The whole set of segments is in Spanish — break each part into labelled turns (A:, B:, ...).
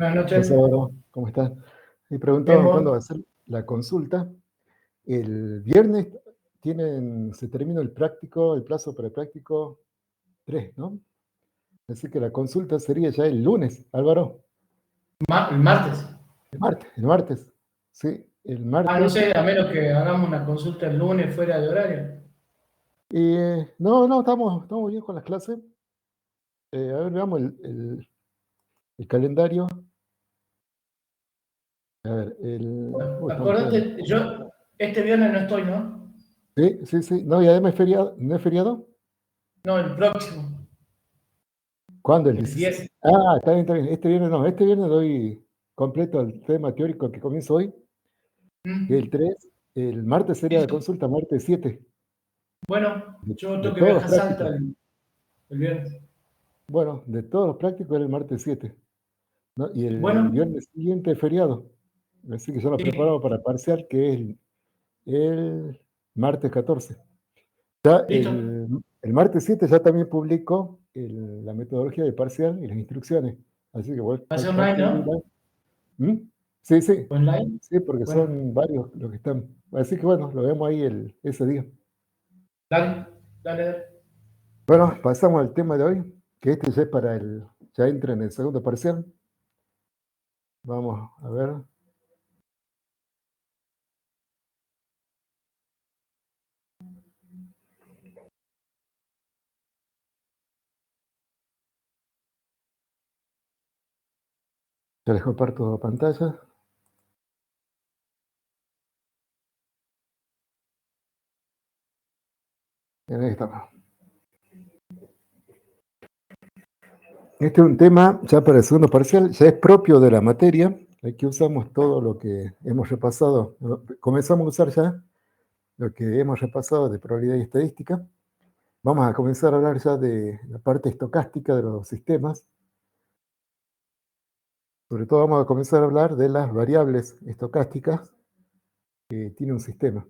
A: Buenas
B: Pues
A: noches.
B: Álvaro, ¿cómo estás? Me
A: Bien,
B: preguntaban cuándo
A: vos.
B: va a ser la consulta. El viernes se termina el práctico, el plazo para el práctico 3, ¿no? Así que la consulta sería ya el lunes, Álvaro.
A: El martes.
B: El martes. Sí, el
A: No
B: martes.
A: sé, a menos que hagamos una consulta el lunes fuera de horario.
B: No, estamos bien con las clases. A ver, veamos el calendario. A ver, estamos fuera.
A: Acordate, yo este viernes no estoy, ¿no?
B: Sí. No, y además es feriado, ¿no es feriado?
A: No, el próximo,
B: ¿Cuándo? El
A: el
B: 16.
A: 10.
B: Ah, está bien. Este viernes no. Este viernes doy completo el tema teórico que comienzo hoy, que es el
A: Mm,
B: 3. El martes sería la
A: listo.
B: consulta, martes 7,
A: Bueno,
B: de,
A: yo
B: de
A: tengo que
B: todos los
A: viajar a Salta
B: prácticos.
A: el viernes.
B: Bueno, de todos los prácticos era el martes 7, ¿no? Y el
A: Bueno,
B: viernes siguiente es feriado. Así que ya lo
A: sí,
B: preparamos para parcial, que es el martes 14. Ya
A: listo.
B: el martes 7 ya también publico la metodología de parcial y las instrucciones. Así que
A: Va a ser
B: va a
A: online,
B: tener
A: ¿no?
B: ¿Mm? Sí, sí,
A: Online.
B: sí, porque
A: Bueno,
B: son varios los que están. Así que bueno, lo vemos ahí ese día.
A: dale, dale.
B: Bueno, pasamos al tema de hoy, que este ya es ya entra en el segundo parcial. Vamos a ver. Ya les comparto pantalla. Ahí estamos. Este es un tema ya para el segundo parcial, ya es propio de la materia. Aquí usamos todo lo que hemos repasado. Comenzamos a usar ya lo que hemos repasado de probabilidad y estadística. Vamos a comenzar a hablar ya de la parte estocástica de los sistemas. Sobre todo vamos a comenzar a hablar de las variables estocásticas que tiene un sistema.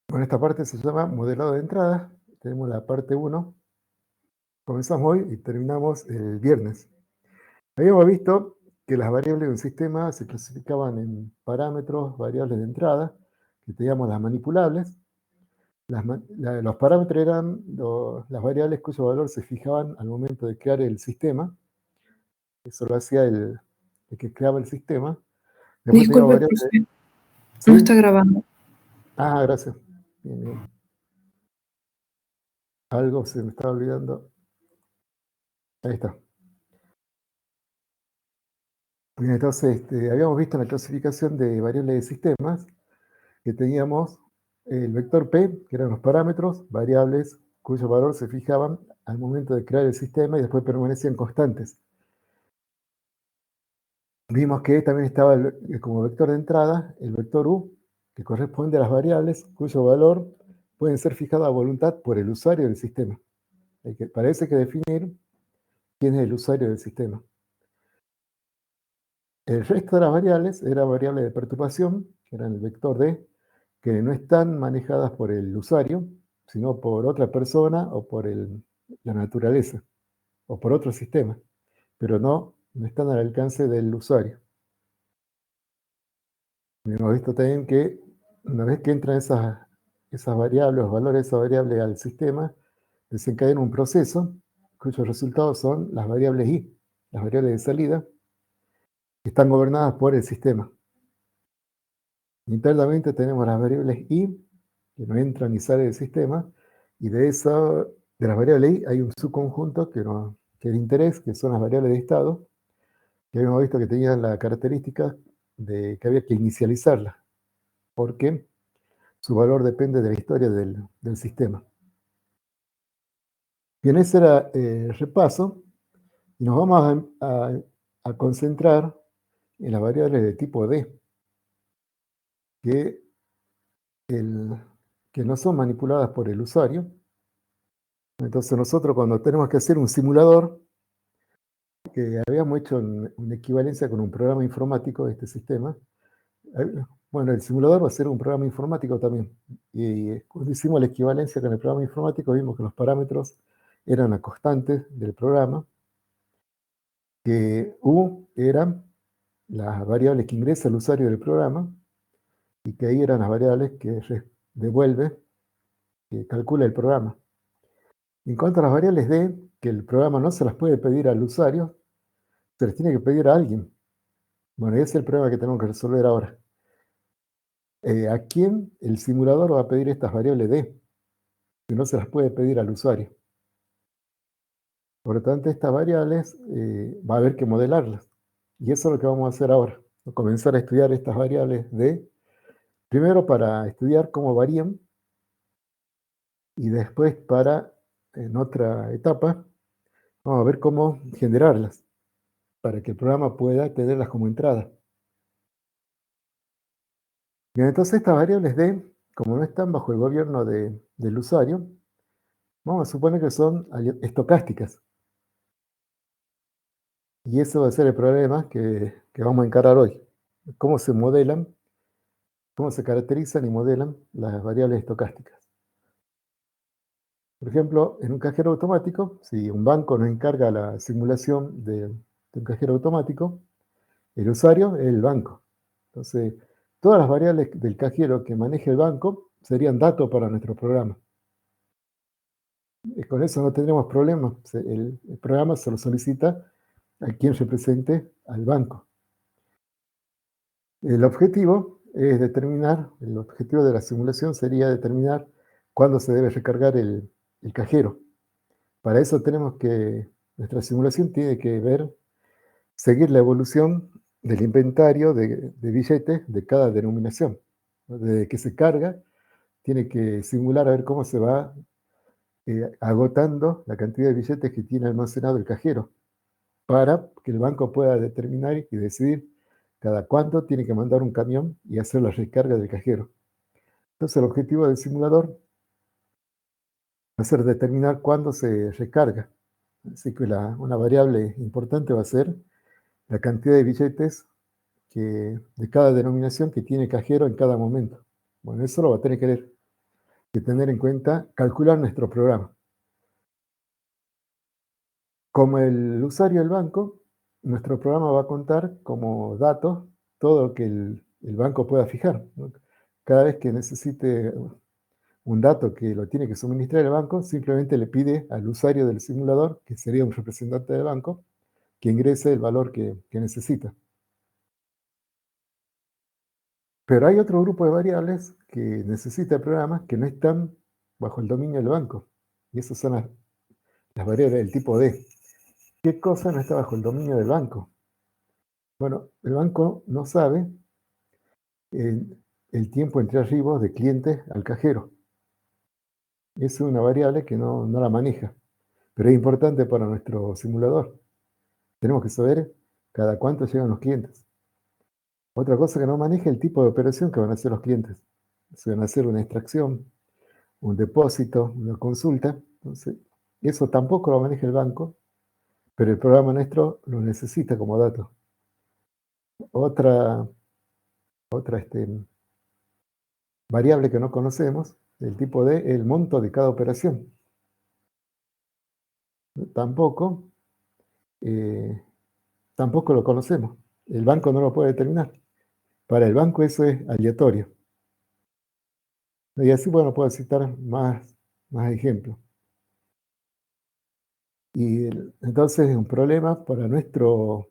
B: Bueno, esta parte se llama modelado de entrada. Tenemos la parte 1. Comenzamos hoy y terminamos el viernes. Habíamos visto que las variables de un sistema se clasificaban en parámetros, variables de entrada, que teníamos las manipulables. Los parámetros eran las variables cuyo valor se fijaban al momento de crear el sistema. Eso lo hacía el que creaba el sistema. Después teníamos
C: Disculpe,
B: variables.
C: profe, no está
B: ¿Sí?
C: grabando.
B: Ah, gracias. Bien. Algo se me estaba olvidando. Ahí está. Bien, entonces, habíamos visto en la clasificación de variables de sistemas que teníamos el vector P, que eran los parámetros, variables cuyo valor se fijaban al momento de crear el sistema y después permanecían constantes. Vimos que también estaba como vector de entrada el vector U, que corresponde a las variables cuyo valor pueden ser fijados a voluntad por el usuario del sistema. Parece que definir quién es el usuario del sistema. El resto de las variables eran variables de perturbación, que eran el vector D, que no están manejadas por el usuario, sino por otra persona o por la naturaleza, o por otro sistema, pero no están al alcance del usuario. Hemos visto también que una vez que entran esas variables, los valores de esa variable al sistema, desencadena un proceso cuyos resultados son las variables I, las variables de salida, que están gobernadas por el sistema. Internamente tenemos las variables I, que no entran ni salen del sistema, y de las variables I hay un subconjunto que es de interés, que son las variables de estado, que hemos visto que tenían la característica de que había que inicializarlas, porque su valor depende de la historia del sistema. Bien, ese era el repaso, y nos vamos a concentrar en las variables de tipo D, que, que no son manipuladas por el usuario. Entonces nosotros cuando tenemos que hacer un simulador, que habíamos hecho una equivalencia con un programa informático de este sistema, bueno, el simulador va a ser un programa informático también. Y cuando hicimos la equivalencia con el programa informático, vimos que los parámetros eran las constantes del programa, que U eran las variables que ingresa el usuario del programa y que I eran las variables que devuelve, que calcula el programa. En cuanto a las variables D, que el programa no se las puede pedir al usuario, se les tiene que pedir a alguien. Bueno, ese es el problema que tenemos que resolver ahora. ¿A quién el simulador va a pedir estas variables D? Que no se las puede pedir al usuario. Por lo tanto, estas variables va a haber que modelarlas. Y eso es lo que vamos a hacer ahora. Comenzar a estudiar estas variables D, primero para estudiar cómo varían, y después en otra etapa, vamos a ver cómo generarlas, para que el programa pueda tenerlas como entrada. Bien, entonces estas variables D, como no están bajo el gobierno del usuario, vamos a suponer que son estocásticas. Y eso va a ser el problema que vamos a encarar hoy. Cómo se modelan, cómo se caracterizan y modelan las variables estocásticas. Por ejemplo, en un cajero automático, si un banco nos encarga la simulación de un cajero automático, el usuario es el banco. Entonces, todas las variables del cajero que maneje el banco serían datos para nuestro programa. Y con eso no tendremos problemas. El programa se lo solicita a quien represente al banco. El objetivo de la simulación sería determinar cuándo se debe recargar el cajero. Para eso nuestra simulación tiene que seguir la evolución del inventario de billetes de cada denominación. Desde que se carga, tiene que simular a ver cómo se va agotando la cantidad de billetes que tiene almacenado el cajero, para que el banco pueda determinar y decidir cada cuánto tiene que mandar un camión y hacer la recarga del cajero. Entonces, el objetivo del simulador va a ser determinar cuándo se recarga. Así que una variable importante va a ser la cantidad de billetes de cada denominación que tiene el cajero en cada momento. Bueno, eso lo va a tener que tener en cuenta, calcular nuestro programa. Como el usuario del banco, nuestro programa va a contar como datos todo lo que el banco pueda fijar, ¿no? Cada vez que necesite un dato que lo tiene que suministrar el banco, simplemente le pide al usuario del simulador, que sería un representante del banco, que ingrese el valor que necesita. Pero hay otro grupo de variables que necesita el programa que no están bajo el dominio del banco. Y esas son las variables del tipo D. ¿Qué cosa no está bajo el dominio del banco? Bueno, el banco no sabe el tiempo entre arribos de clientes al cajero. Es una variable que no la maneja, pero es importante para nuestro simulador. Tenemos que saber cada cuánto llegan los clientes. Otra cosa que no maneja es el tipo de operación que van a hacer los clientes. Si van a hacer una extracción, un depósito, una consulta. Entonces, eso tampoco lo maneja el banco, pero el programa nuestro lo necesita como dato. Otra variable que no conocemos, el tipo D, el monto de cada operación. Tampoco, tampoco lo conocemos. El banco no lo puede determinar. Para el banco eso es aleatorio. Y así, bueno, puedo citar más ejemplos. Y entonces un problema para nuestro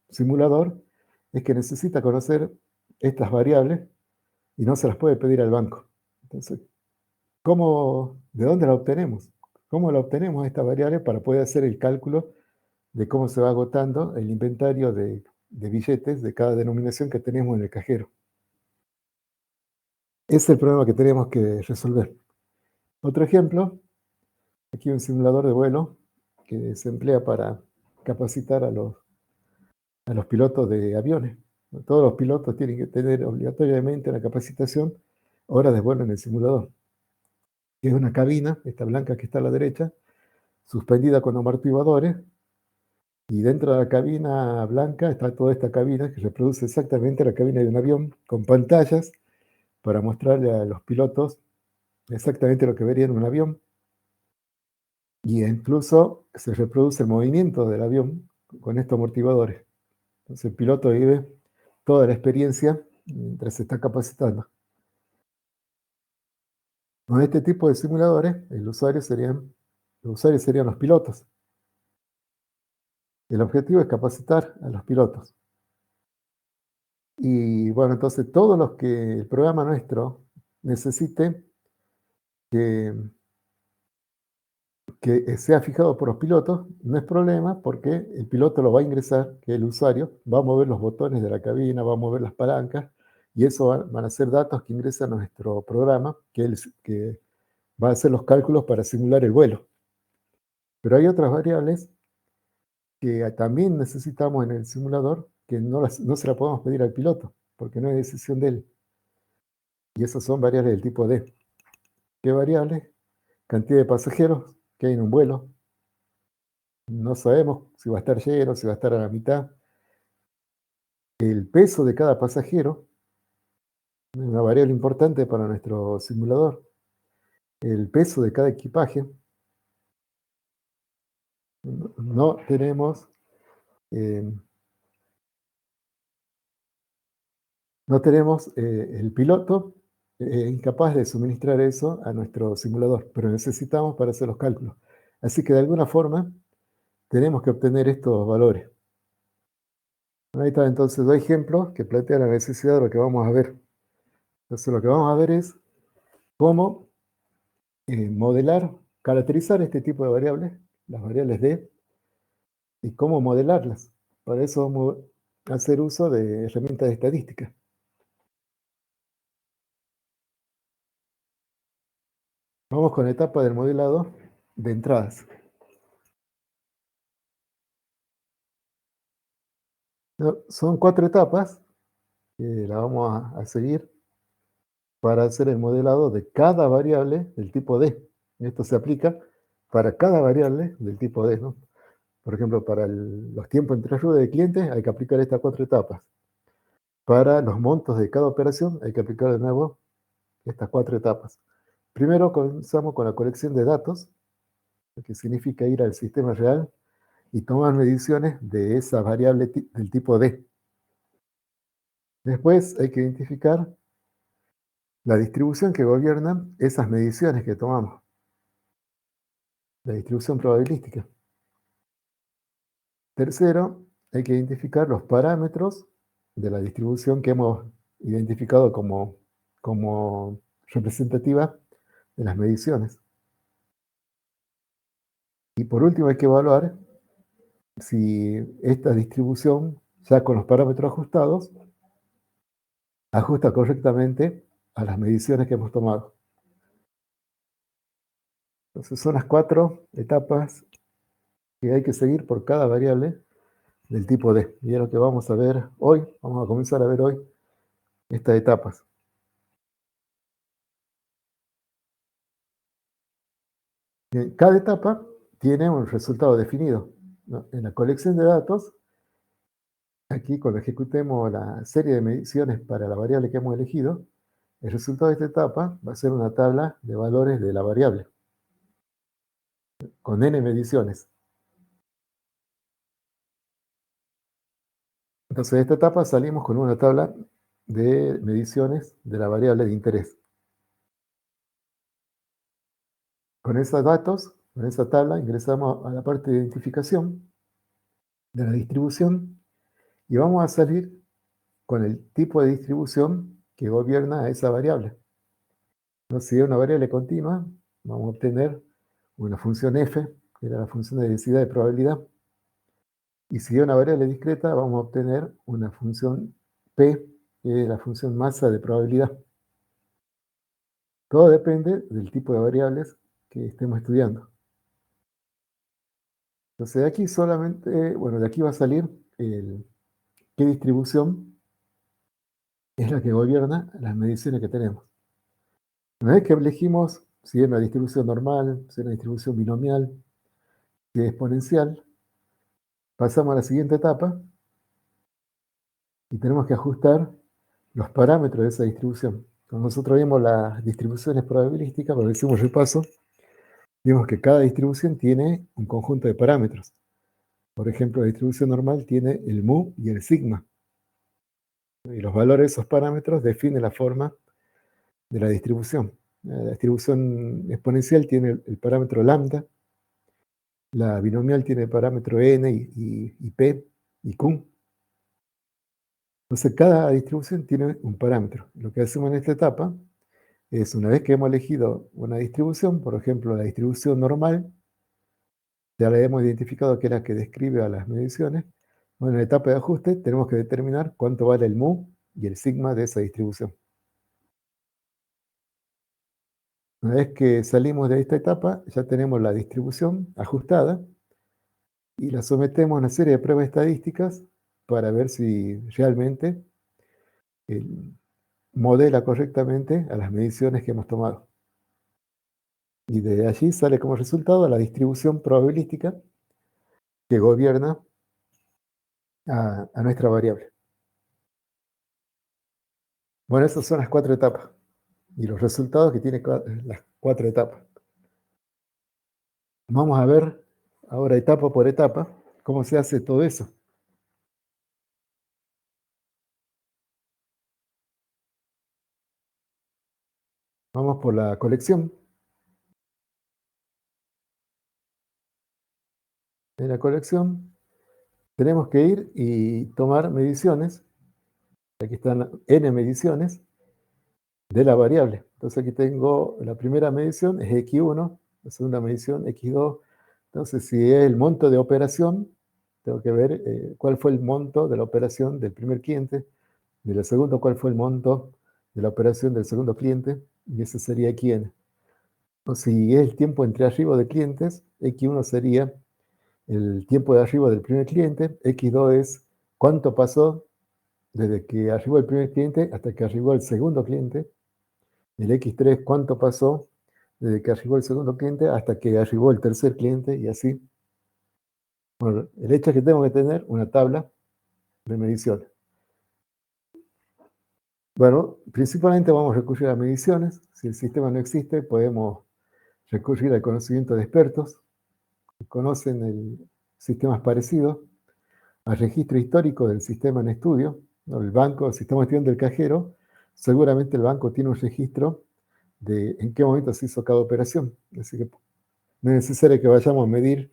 B: simulador es que necesita conocer estas variables y no se las puede pedir al banco. Entonces, ¿de dónde la obtenemos? ¿Cómo la obtenemos esta variable para poder hacer el cálculo de cómo se va agotando el inventario de billetes de cada denominación que tenemos en el cajero? Ese es el problema que tenemos que resolver. Otro ejemplo, aquí un simulador de vuelo que se emplea para capacitar a los pilotos de aviones. Todos los pilotos tienen que tener obligatoriamente una capacitación, horas de vuelo en el simulador. Es una cabina, esta blanca que está a la derecha, suspendida con amortiguadores, y dentro de la cabina blanca está toda esta cabina que reproduce exactamente la cabina de un avión, con pantallas para mostrarle a los pilotos exactamente lo que verían en un avión. Y incluso se reproduce el movimiento del avión con estos amortiguadores. Entonces el piloto vive toda la experiencia mientras se está capacitando. Con este tipo de simuladores, los usuarios serían los pilotos. El objetivo es capacitar a los pilotos. Y bueno, entonces todo lo que el programa nuestro necesite que sea fijado por los pilotos, no es problema porque el piloto lo va a ingresar, que el usuario va a mover los botones de la cabina, va a mover las palancas, y eso van a ser datos que ingresan a nuestro programa, que va a hacer los cálculos para simular el vuelo. Pero hay otras variables que también necesitamos en el simulador que no se la podemos pedir al piloto, porque no es decisión de él. Y esas son variables del tipo D. ¿Qué variables? Cantidad de pasajeros que hay en un vuelo. No sabemos si va a estar lleno, si va a estar a la mitad. El peso de cada pasajero, una variable importante para nuestro simulador. El peso de cada equipaje. No tenemos el piloto incapaz de suministrar eso a nuestro simulador, pero necesitamos para hacer los cálculos. Así que de alguna forma tenemos que obtener estos valores. Ahí está, entonces, dos ejemplos que plantean la necesidad de lo que vamos a ver. Entonces, lo que vamos a ver es cómo modelar, caracterizar este tipo de variables, las variables D, y cómo modelarlas. Para eso vamos a hacer uso de herramientas de estadística. Vamos con la etapa del modelado de entradas. Son 4 etapas que la vamos a seguir para hacer el modelado de cada variable del tipo D. Esto se aplica para cada variable del tipo D, ¿no? Por ejemplo, para los tiempos entre ruedas de clientes hay que aplicar estas 4 etapas. Para los montos de cada operación hay que aplicar de nuevo estas 4 etapas. Primero comenzamos con la colección de datos, lo que significa ir al sistema real y tomar mediciones de esa variable del tipo D. Después hay que identificar la distribución que gobierna esas mediciones que tomamos, la distribución probabilística. Tercero, hay que identificar los parámetros de la distribución que hemos identificado como representativa de las mediciones. Y por último hay que evaluar si esta distribución, ya con los parámetros ajustados, ajusta correctamente a las mediciones que hemos tomado. Entonces son las 4 etapas que hay que seguir por cada variable del tipo D. Y es lo que vamos a ver hoy, vamos a comenzar a ver hoy estas etapas. Cada etapa tiene un resultado definido, ¿no? En la colección de datos, aquí cuando ejecutemos la serie de mediciones para la variable que hemos elegido, el resultado de esta etapa va a ser una tabla de valores de la variable, con n mediciones. Entonces, de esta etapa salimos con una tabla de mediciones de la variable de interés. Con esos datos, con esa tabla, ingresamos a la parte de identificación de la distribución y vamos a salir con el tipo de distribución que gobierna a esa variable. Entonces, si es una variable continua, vamos a obtener una función f, que era la función de densidad de probabilidad. Y si es una variable discreta, vamos a obtener una función p, que es la función masa de probabilidad. Todo depende del tipo de variables que estemos estudiando. Entonces, de aquí solamente, bueno, de aquí va a salir qué distribución es la que gobierna las mediciones que tenemos. Una vez que elegimos si es una distribución normal, si es una distribución binomial, si es exponencial, pasamos a la siguiente etapa y tenemos que ajustar los parámetros de esa distribución. Cuando nosotros vimos las distribuciones probabilísticas, cuando hicimos repaso, vimos que cada distribución tiene un conjunto de parámetros. Por ejemplo, la distribución normal tiene el mu y el sigma. Y los valores de esos parámetros definen la forma de la distribución. La distribución exponencial tiene el parámetro lambda, la binomial tiene el parámetro n y p y q. Entonces, cada distribución tiene un parámetro. Lo que hacemos en esta etapa es, una vez que hemos elegido una distribución, por ejemplo, la distribución normal, ya la hemos identificado que es la que describe a las mediciones. Bueno, en la etapa de ajuste tenemos que determinar cuánto vale el mu y el sigma de esa distribución. Una vez que salimos de esta etapa, ya tenemos la distribución ajustada y la sometemos a una serie de pruebas estadísticas para ver si realmente modela correctamente a las mediciones que hemos tomado. Y de allí sale como resultado la distribución probabilística que gobierna a nuestra variable. Bueno, esas son las 4 etapas y los resultados que tienen las 4 etapas. Vamos a ver ahora etapa por etapa cómo se hace todo eso. Vamos por la colección. En la colección tenemos que ir y tomar mediciones. Aquí están n mediciones de la variable. Entonces aquí tengo la primera medición, es x1, la segunda medición, x2. Entonces, si es el monto de operación, tengo que ver cuál fue el monto de la operación del primer cliente, de la segunda cuál fue el monto de la operación del segundo cliente, y ese sería xn. O si es el tiempo entre arribo de clientes, x1 sería el tiempo de arribo del primer cliente, x2 es cuánto pasó desde que arribó el primer cliente hasta que arribó el segundo cliente, el x3 cuánto pasó desde que arribó el segundo cliente hasta que arribó el tercer cliente y así. Bueno, el hecho es que tengo que tener una tabla de mediciones. Bueno, principalmente vamos a recurrir a mediciones. Si el sistema no existe, podemos recurrir al conocimiento de expertos que conocen sistemas parecidos, al registro histórico del sistema en estudio, ¿no? El banco, el sistema de estudio del cajero, seguramente el banco tiene un registro de en qué momento se hizo cada operación. Así que no es necesario que vayamos a medir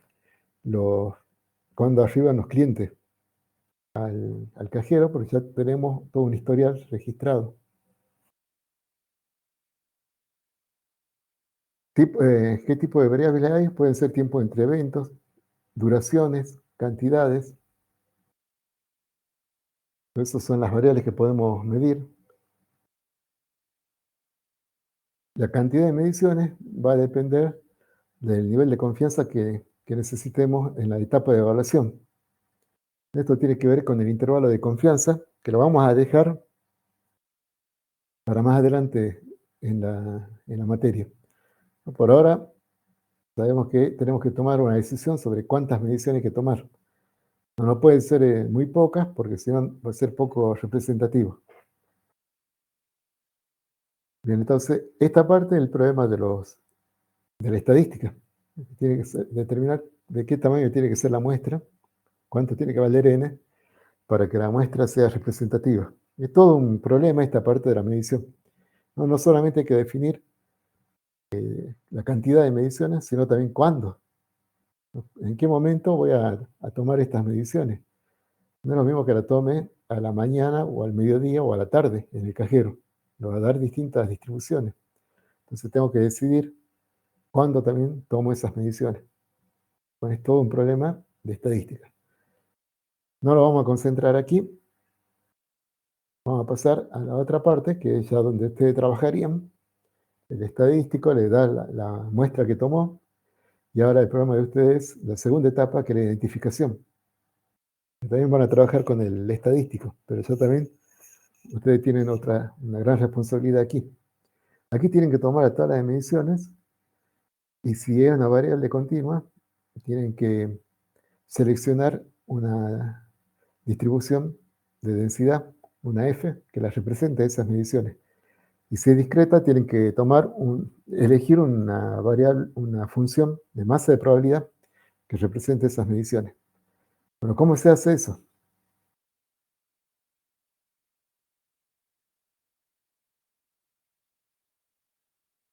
B: cuando arriban los clientes al cajero, porque ya tenemos todo un historial registrado. ¿Qué tipo de variables hay? Pueden ser tiempo entre eventos, duraciones, cantidades. Esas son las variables que podemos medir. La cantidad de mediciones va a depender del nivel de confianza que necesitemos en la etapa de evaluación. Esto tiene que ver con el intervalo de confianza, que lo vamos a dejar para más adelante en la materia. Por ahora, sabemos que tenemos que tomar una decisión sobre cuántas mediciones hay que tomar. No pueden ser muy pocas, porque si no va a ser poco representativo. Bien, entonces, esta parte es el problema de la estadística. Tiene que determinar de qué tamaño tiene que ser la muestra, cuánto tiene que valer n, para que la muestra sea representativa. Es todo un problema esta parte de la medición. No solamente hay que definir la cantidad de mediciones, sino también cuándo. ¿En qué momento voy a tomar estas mediciones? No es lo mismo que la tome a la mañana o al mediodía o a la tarde en el cajero. Me va a dar distintas distribuciones. Entonces tengo que decidir cuándo también tomo esas mediciones. Pues es todo un problema de estadística. No lo vamos a concentrar aquí. Vamos a pasar a la otra parte, que es ya donde ustedes trabajarían. El estadístico le da la muestra que tomó. Y ahora el problema de ustedes, la segunda etapa, que es la identificación. También van a trabajar con el estadístico, pero ya también ustedes tienen una gran responsabilidad aquí. Aquí tienen que tomar la tabla de mediciones y si es una variable continua, tienen que seleccionar una distribución de densidad, una F, que la represente esas mediciones. Y si es discreta, tienen que elegir una variable, una función de masa de probabilidad que represente esas mediciones. Bueno, ¿cómo se hace eso?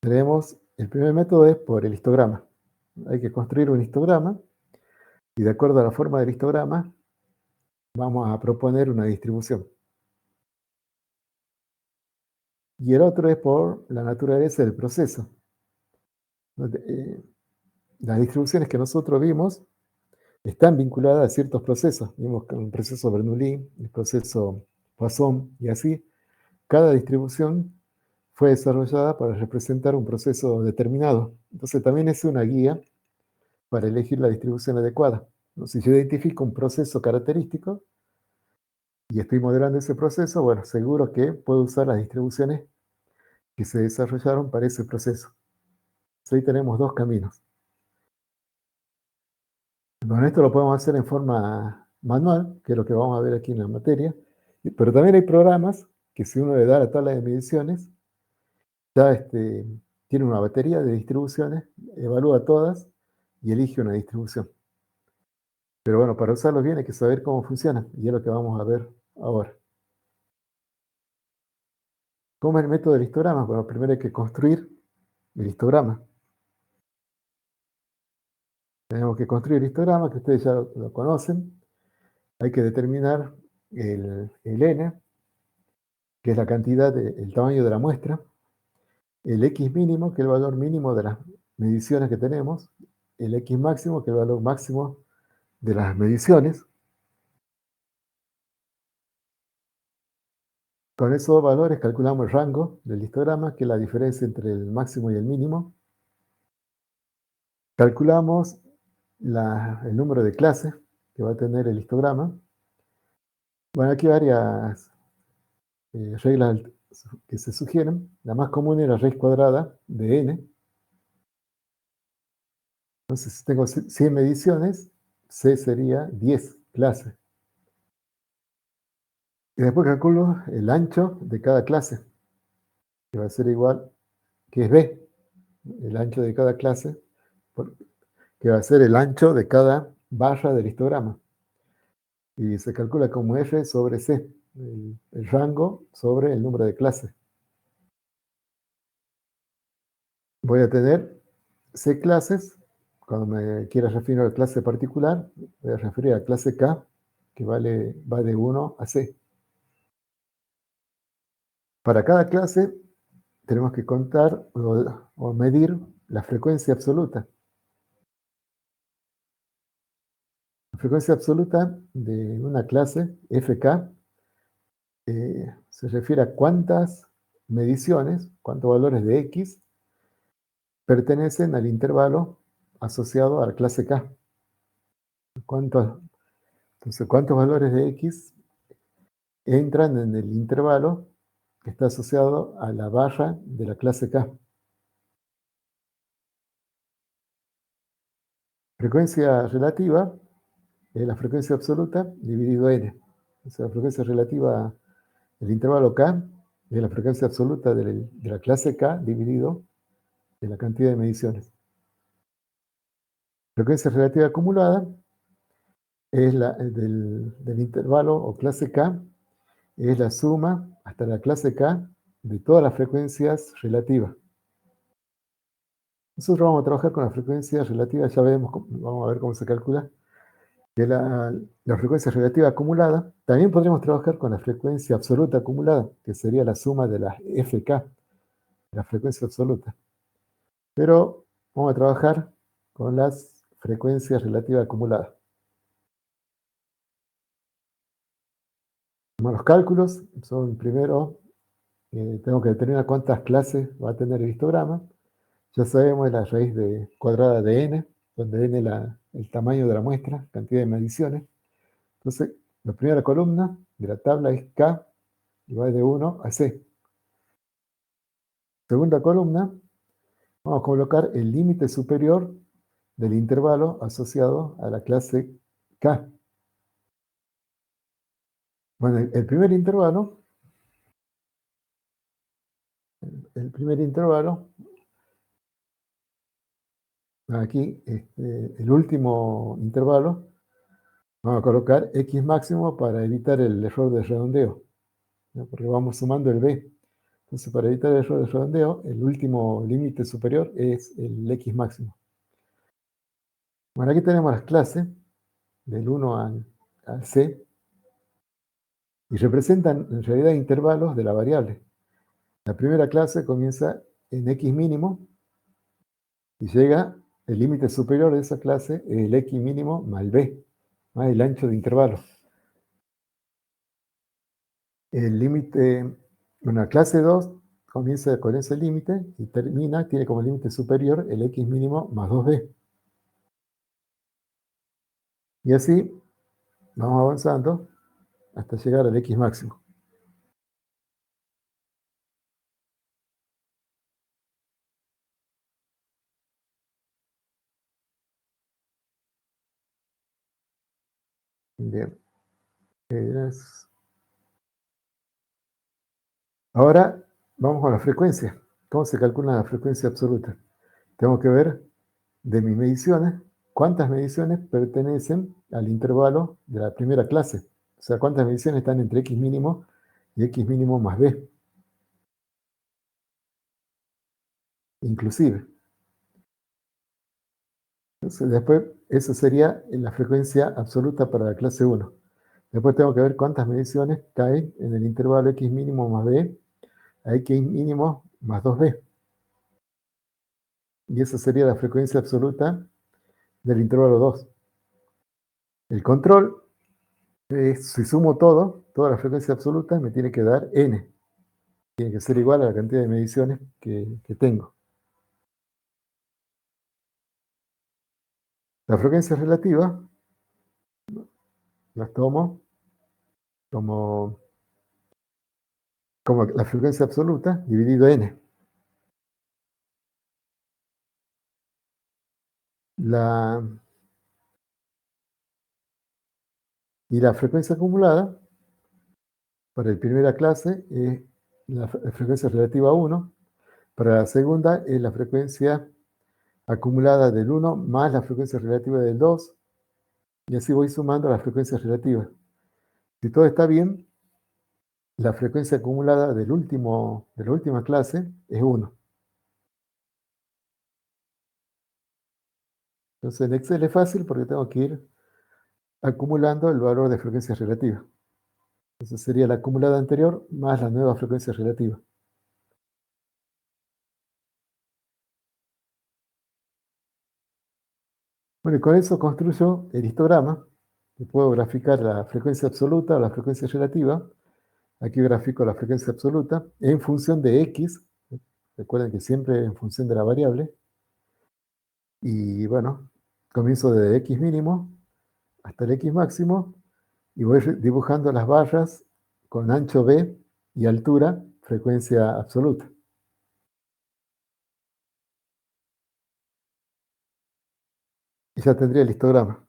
B: El primer método es por el histograma. Hay que construir un histograma y de acuerdo a la forma del histograma vamos a proponer una distribución. Y el otro es por la naturaleza del proceso. Las distribuciones que nosotros vimos están vinculadas a ciertos procesos. Vimos que el proceso Bernoulli, el proceso Poisson y así. Cada distribución fue desarrollada para representar un proceso determinado. Entonces también es una guía para elegir la distribución adecuada. Si yo identifico un proceso característico y estoy modelando ese proceso, bueno, seguro que puedo usar las distribuciones que se desarrollaron para ese proceso. Entonces, ahí tenemos dos caminos. Bueno, esto lo podemos hacer en forma manual, que es lo que vamos a ver aquí en la materia, pero también hay programas que si uno le da la tabla de mediciones, ya tiene una batería de distribuciones, evalúa todas y elige una distribución. Pero bueno, para usarlo bien hay que saber cómo funciona y es lo que vamos a ver ahora. ¿Cómo es el método del histograma? Bueno, primero hay que construir el histograma. Tenemos que construir el histograma, que ustedes ya lo conocen. Hay que determinar el n, que es la cantidad, el tamaño de la muestra, el x mínimo, que es el valor mínimo de las mediciones que tenemos, el x máximo, que es el valor máximo de las mediciones. Con esos valores calculamos el rango del histograma, que es la diferencia entre el máximo y el mínimo. Calculamos el número de clases que va a tener el histograma. Bueno, aquí hay varias reglas que se sugieren. La más común es la raíz cuadrada de n. Entonces, si tengo 100 mediciones, C sería 10 clases. Y después calculo el ancho de cada clase, que va a ser igual, que es B, el ancho de cada clase, que va a ser el ancho de cada barra del histograma. Y se calcula como F sobre C, el rango sobre el número de clases. Voy a tener C clases. Cuando me quiera referir a la clase particular, voy a referir a la clase K, que va de 1 a C. Para cada clase tenemos que contar o medir la frecuencia absoluta. La frecuencia absoluta de una clase, FK, se refiere a cuántas mediciones, cuántos valores de X pertenecen al intervalo asociado a la clase K. Entonces, ¿cuántos valores de X entran en el intervalo que está asociado a la barra de la clase K? Frecuencia relativa es la frecuencia absoluta dividido n. O sea, la frecuencia relativa del intervalo K es la frecuencia absoluta de la clase K dividido de la cantidad de mediciones. Frecuencia relativa acumulada es del intervalo o clase K, es la suma hasta la clase K de todas las frecuencias relativas. Nosotros vamos a trabajar con la frecuencia relativa, ya vamos a ver cómo se calcula, que la frecuencia relativa acumulada. También podríamos trabajar con la frecuencia absoluta acumulada, que sería la suma de las FK, la frecuencia absoluta. Pero vamos a trabajar con las frecuencias relativas acumuladas. Como los cálculos son primero, tengo que determinar cuántas clases va a tener el histograma. Ya sabemos la raíz cuadrada de n, donde n es el tamaño de la muestra, cantidad de mediciones. Entonces, la primera columna de la tabla es K, y va de 1 a C. Segunda columna, vamos a colocar el límite superior del intervalo asociado a la clase K. Bueno, el primer intervalo, aquí, el último intervalo, Vamos a colocar X máximo para evitar el error de redondeo, ¿no? Porque vamos sumando el B. Entonces, para evitar el error de redondeo, el último límite superior es el X máximo. Bueno, aquí tenemos las clases del 1 al C y representan en realidad intervalos de la variable. La primera clase comienza en X mínimo y llega, el límite superior de esa clase es el X mínimo más B, más el ancho de intervalo. El límite, una clase 2 comienza con ese límite y tiene como límite superior el X mínimo más 2B. Y así vamos avanzando hasta llegar al X máximo. Bien. Ahora vamos con la frecuencia. ¿Cómo se calcula la frecuencia absoluta? Tengo que ver de mis mediciones cuántas mediciones pertenecen al intervalo de la primera clase. O sea, cuántas mediciones están entre X mínimo y X mínimo más B. Inclusive. Entonces, después, eso sería la frecuencia absoluta para la clase 1. Después tengo que ver cuántas mediciones caen en el intervalo X mínimo más B a X mínimo más 2B. Y esa sería la frecuencia absoluta del intervalo 2. El control, si sumo toda la frecuencia absoluta, me tiene que dar n. Tiene que ser igual a la cantidad de mediciones que tengo. La frecuencia relativa las tomo como la frecuencia absoluta dividido n. Y la frecuencia acumulada para la primera clase es la frecuencia relativa 1. Para la segunda es la frecuencia acumulada del 1 más la frecuencia relativa del 2. Y así voy sumando las frecuencias relativas. Si todo está bien, la frecuencia acumulada de la última clase es 1. Entonces en Excel es fácil porque tengo que ir acumulando el valor de frecuencia relativa. Entonces sería la acumulada anterior más la nueva frecuencia relativa. Bueno, y con eso construyo el histograma. Y puedo graficar la frecuencia absoluta o la frecuencia relativa. Aquí grafico la frecuencia absoluta en función de X. Recuerden que siempre en función de la variable. Y bueno, comienzo desde X mínimo hasta el X máximo y voy dibujando las barras con ancho B y altura, frecuencia absoluta. Y ya tendría el histograma.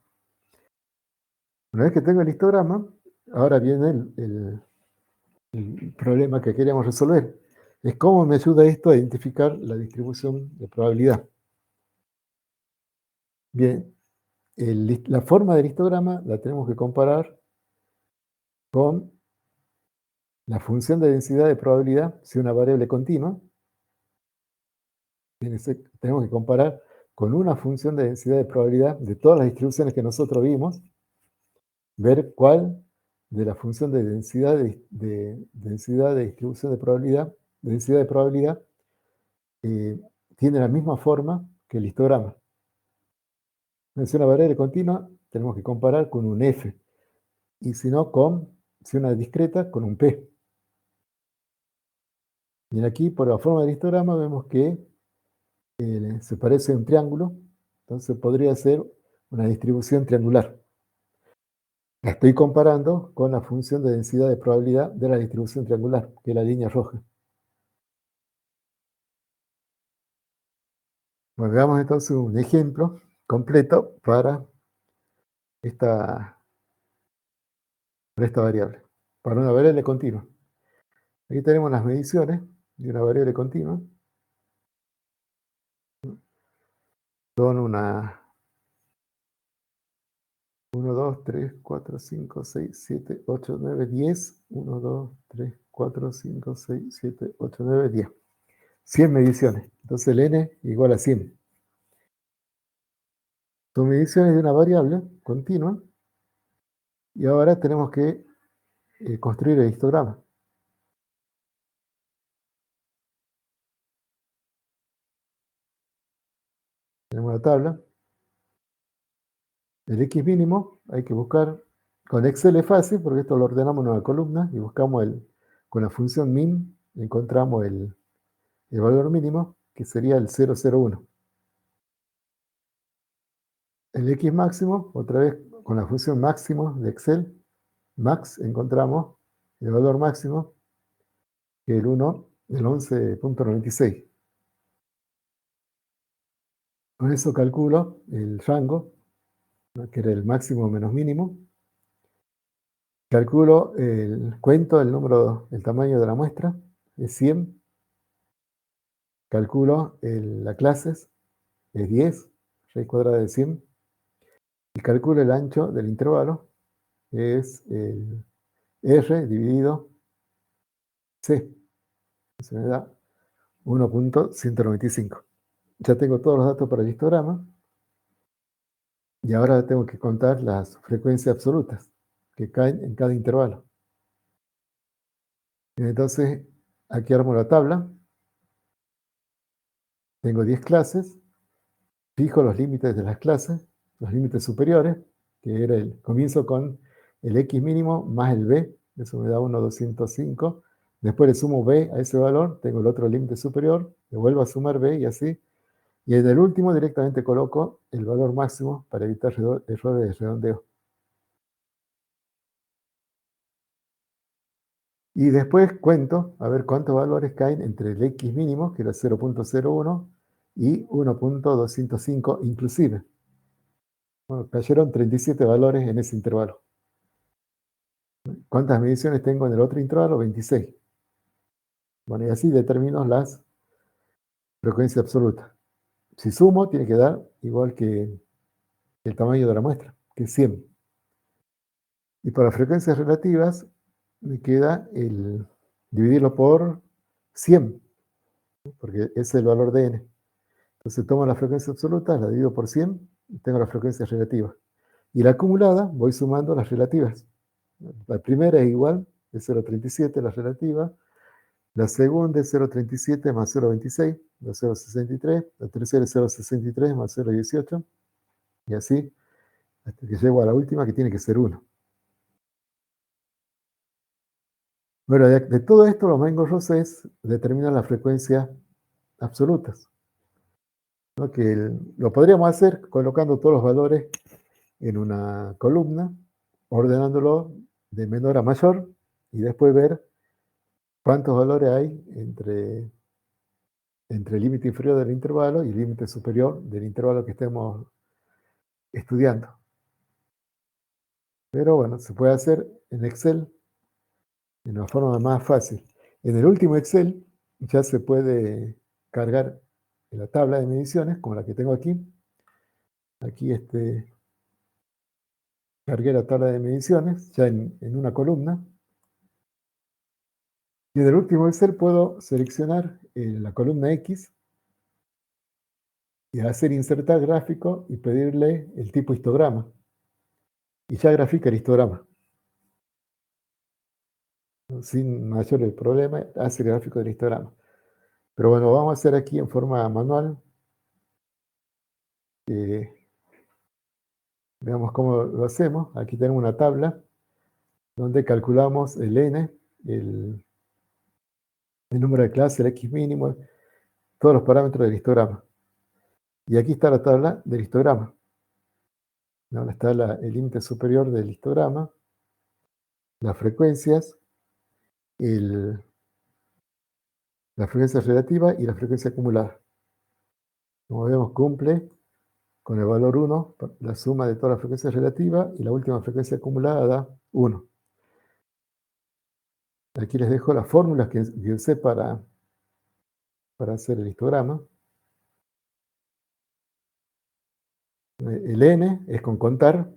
B: Una vez que tengo el histograma, ahora viene el problema que queríamos resolver. Es cómo me ayuda esto a identificar la distribución de probabilidad. Bien, la forma del histograma la tenemos que comparar con la función de densidad de probabilidad, si una variable continua. Tenemos que comparar con una función de densidad de probabilidad de todas las distribuciones que nosotros vimos, ver cuál de la función de densidad densidad de distribución de probabilidad, tiene la misma forma que el histograma. Si una variable continua, tenemos que comparar con un F, y si no, si una discreta, con un P. Y aquí, por la forma del histograma, vemos que se parece a un triángulo, entonces podría ser una distribución triangular. La estoy comparando con la función de densidad de probabilidad de la distribución triangular, que es la línea roja. Bueno, veamos entonces un ejemplo completo para esta variable, para una variable continua. Aquí tenemos las mediciones de una variable continua. Son 1, 2, 3, 4, 5, 6, 7, 8, 9, 10. 1, 2, 3, 4, 5, 6, 7, 8, 9, 10. 100 mediciones. Entonces el n igual a 100. Son mediciones de una variable continua. Y ahora tenemos que construir el histograma. Tenemos la tabla. El X mínimo hay que buscar. Con Excel es fácil porque esto lo ordenamos en una columna y buscamos con la función min, encontramos el valor mínimo, que sería el 001. El X máximo, otra vez con la función máximo de Excel, max, encontramos el valor máximo, que es el 1, el 11.96. Con eso calculo el rango, ¿no?, que era el máximo menos mínimo. Calculo cuento el número, el tamaño de la muestra, es 100. Calculo la clases, es 10, raíz cuadrada de 100. Y calculo el ancho del intervalo, es el R dividido C. Se me da 1.195. Ya tengo todos los datos para el histograma. Y ahora tengo que contar las frecuencias absolutas que caen en cada intervalo. Entonces, aquí armo la tabla. Tengo 10 clases. Fijo los límites de las clases, los límites superiores, que era comienzo con el X mínimo más el B, eso me da 1.205. Después le sumo B a ese valor, tengo el otro límite superior, le vuelvo a sumar B y así. Y en el último directamente coloco el valor máximo para evitar errores de redondeo. Y después cuento a ver cuántos valores caen entre el X mínimo, que era 0.01, y 1.205 inclusive. Bueno, cayeron 37 valores en ese intervalo. ¿Cuántas mediciones tengo en el otro intervalo? 26. Bueno, y así determino las frecuencias absolutas. Si sumo, tiene que dar igual que el tamaño de la muestra, que es 100. Y para frecuencias relativas, me queda el dividirlo por 100, porque es el valor de n. Entonces tomo la frecuencia absoluta, la divido por 100, y tengo las frecuencias relativas. Y la acumulada, voy sumando las relativas. La primera es igual, es 0.37 la relativa. La segunda es 0.37 más 0.26, la 0.63. La tercera es 0.63 más 0.18. Y así, hasta que llego a la última, que tiene que ser 1. Bueno, de todo esto, lo más engorroso es determinar las frecuencias absolutas, ¿no? Que lo podríamos hacer colocando todos los valores en una columna, ordenándolo de menor a mayor, y después ver cuántos valores hay entre el límite inferior del intervalo y el límite superior del intervalo que estemos estudiando. Pero bueno, se puede hacer en Excel de una forma más fácil. En el último Excel ya se puede cargar la tabla de mediciones, como la que tengo aquí. Aquí cargué la tabla de mediciones ya en una columna. Y en el último Excel puedo seleccionar la columna X y hacer insertar gráfico y pedirle el tipo histograma. Y ya grafica el histograma. Sin mayor problema, hace el gráfico del histograma. Pero bueno, vamos a hacer aquí en forma manual. Veamos cómo lo hacemos. Aquí tenemos una tabla donde calculamos el n, el número de clase, el X mínimo, todos los parámetros del histograma. Y aquí está la tabla del histograma, ¿no? Está el límite superior del histograma, las frecuencias, la frecuencia relativa y la frecuencia acumulada. Como vemos, cumple con el valor 1, la suma de todas las frecuencias relativas, y la última frecuencia acumulada da 1. Aquí les dejo las fórmulas que usé para hacer el histograma. El n es con contar,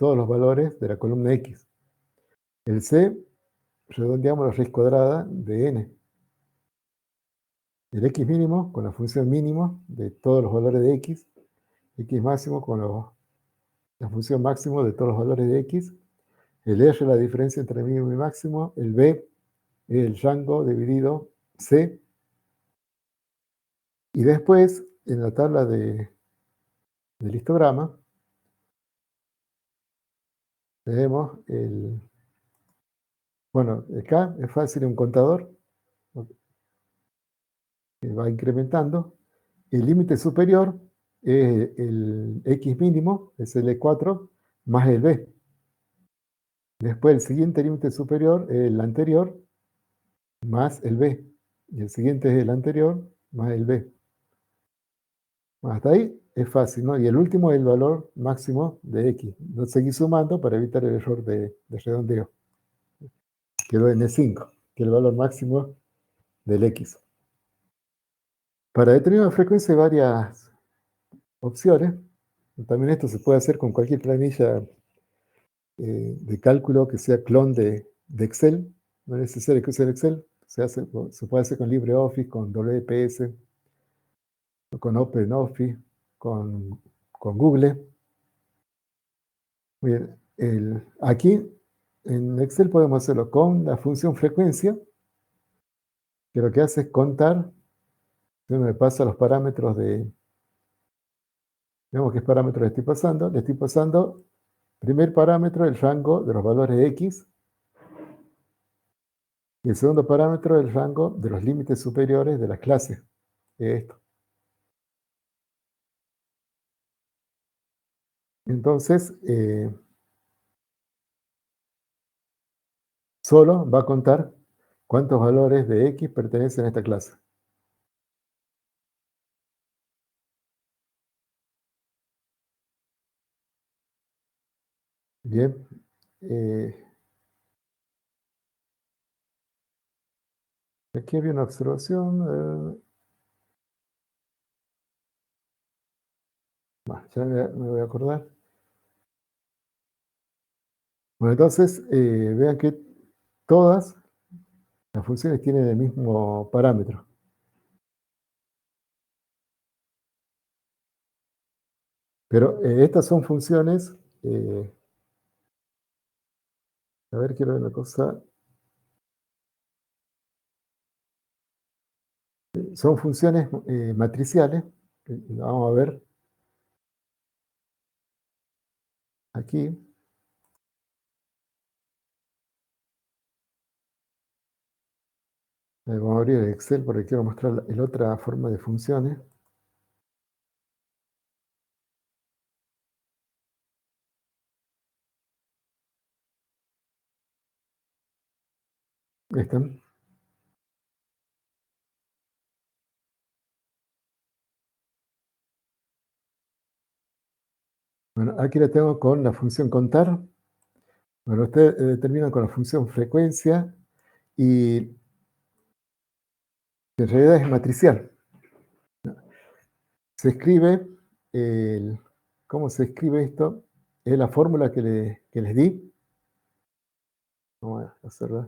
B: todos los valores de la columna X. El C, redondeamos la raíz cuadrada de n. El X mínimo con la función mínimo de todos los valores de X. X máximo con la función máximo de todos los valores de X. El R es la diferencia entre mínimo y máximo. El B es el rango dividido C. Y después, en la tabla del histograma, tenemos bueno, acá es fácil un contador que va incrementando. El límite superior es el X mínimo, es el E4, más el B. Después el siguiente límite superior es el anterior, más el B. Y el siguiente es el anterior, más el B. Hasta ahí es fácil, ¿no? Y el último es el valor máximo de X. No seguí sumando para evitar el error de redondeo. Quedó en E5, que es el valor máximo del X. Para determinar la frecuencia hay varias opciones. También esto se puede hacer con cualquier planilla de cálculo que sea clon de Excel. No es necesario que use Excel. Se puede hacer con LibreOffice, con WPS, con OpenOffice, con Google. Muy bien. Aquí en Excel podemos hacerlo con la función frecuencia, que lo que hace es contar. Yo me pasa los parámetros veamos qué parámetros le estoy pasando, primer parámetro, el rango de los valores de X, y el segundo parámetro, el rango de los límites superiores de las clases, de esto. Entonces, solo va a contar cuántos valores de X pertenecen a esta clase. Bien. Aquí había una observación. Ya me voy a acordar. Bueno, entonces, vean que todas las funciones tienen el mismo parámetro. Pero estas son funciones, a ver, quiero ver una cosa. Son funciones matriciales. Vamos a ver aquí. Vamos a abrir el Excel porque quiero mostrar la otra forma de funciones. Ahí están. Bueno, aquí la tengo con la función contar. Bueno, usted determina con la función frecuencia y en realidad es matricial. Se escribe, ¿cómo se escribe esto? Es la fórmula que les di. Vamos a hacerla.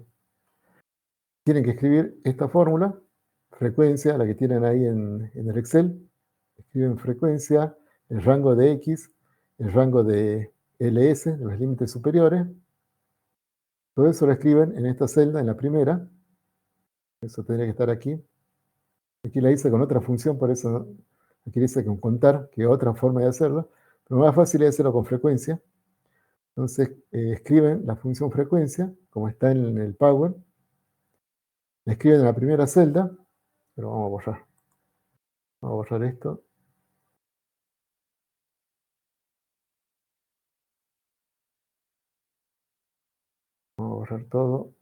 B: Tienen que escribir esta fórmula, frecuencia, la que tienen ahí en el Excel. Escriben frecuencia, el rango de X, el rango de LS, de los límites superiores. Todo eso lo escriben en esta celda, en la primera. Eso tendría que estar aquí. Aquí la hice con otra función, por eso aquí dice con contar, que es otra forma de hacerlo. Pero más fácil es hacerlo con frecuencia. Entonces, escriben la función frecuencia, como está en el Power. La escriben en la primera celda, pero vamos a borrar. Vamos a borrar esto. Vamos a borrar todo.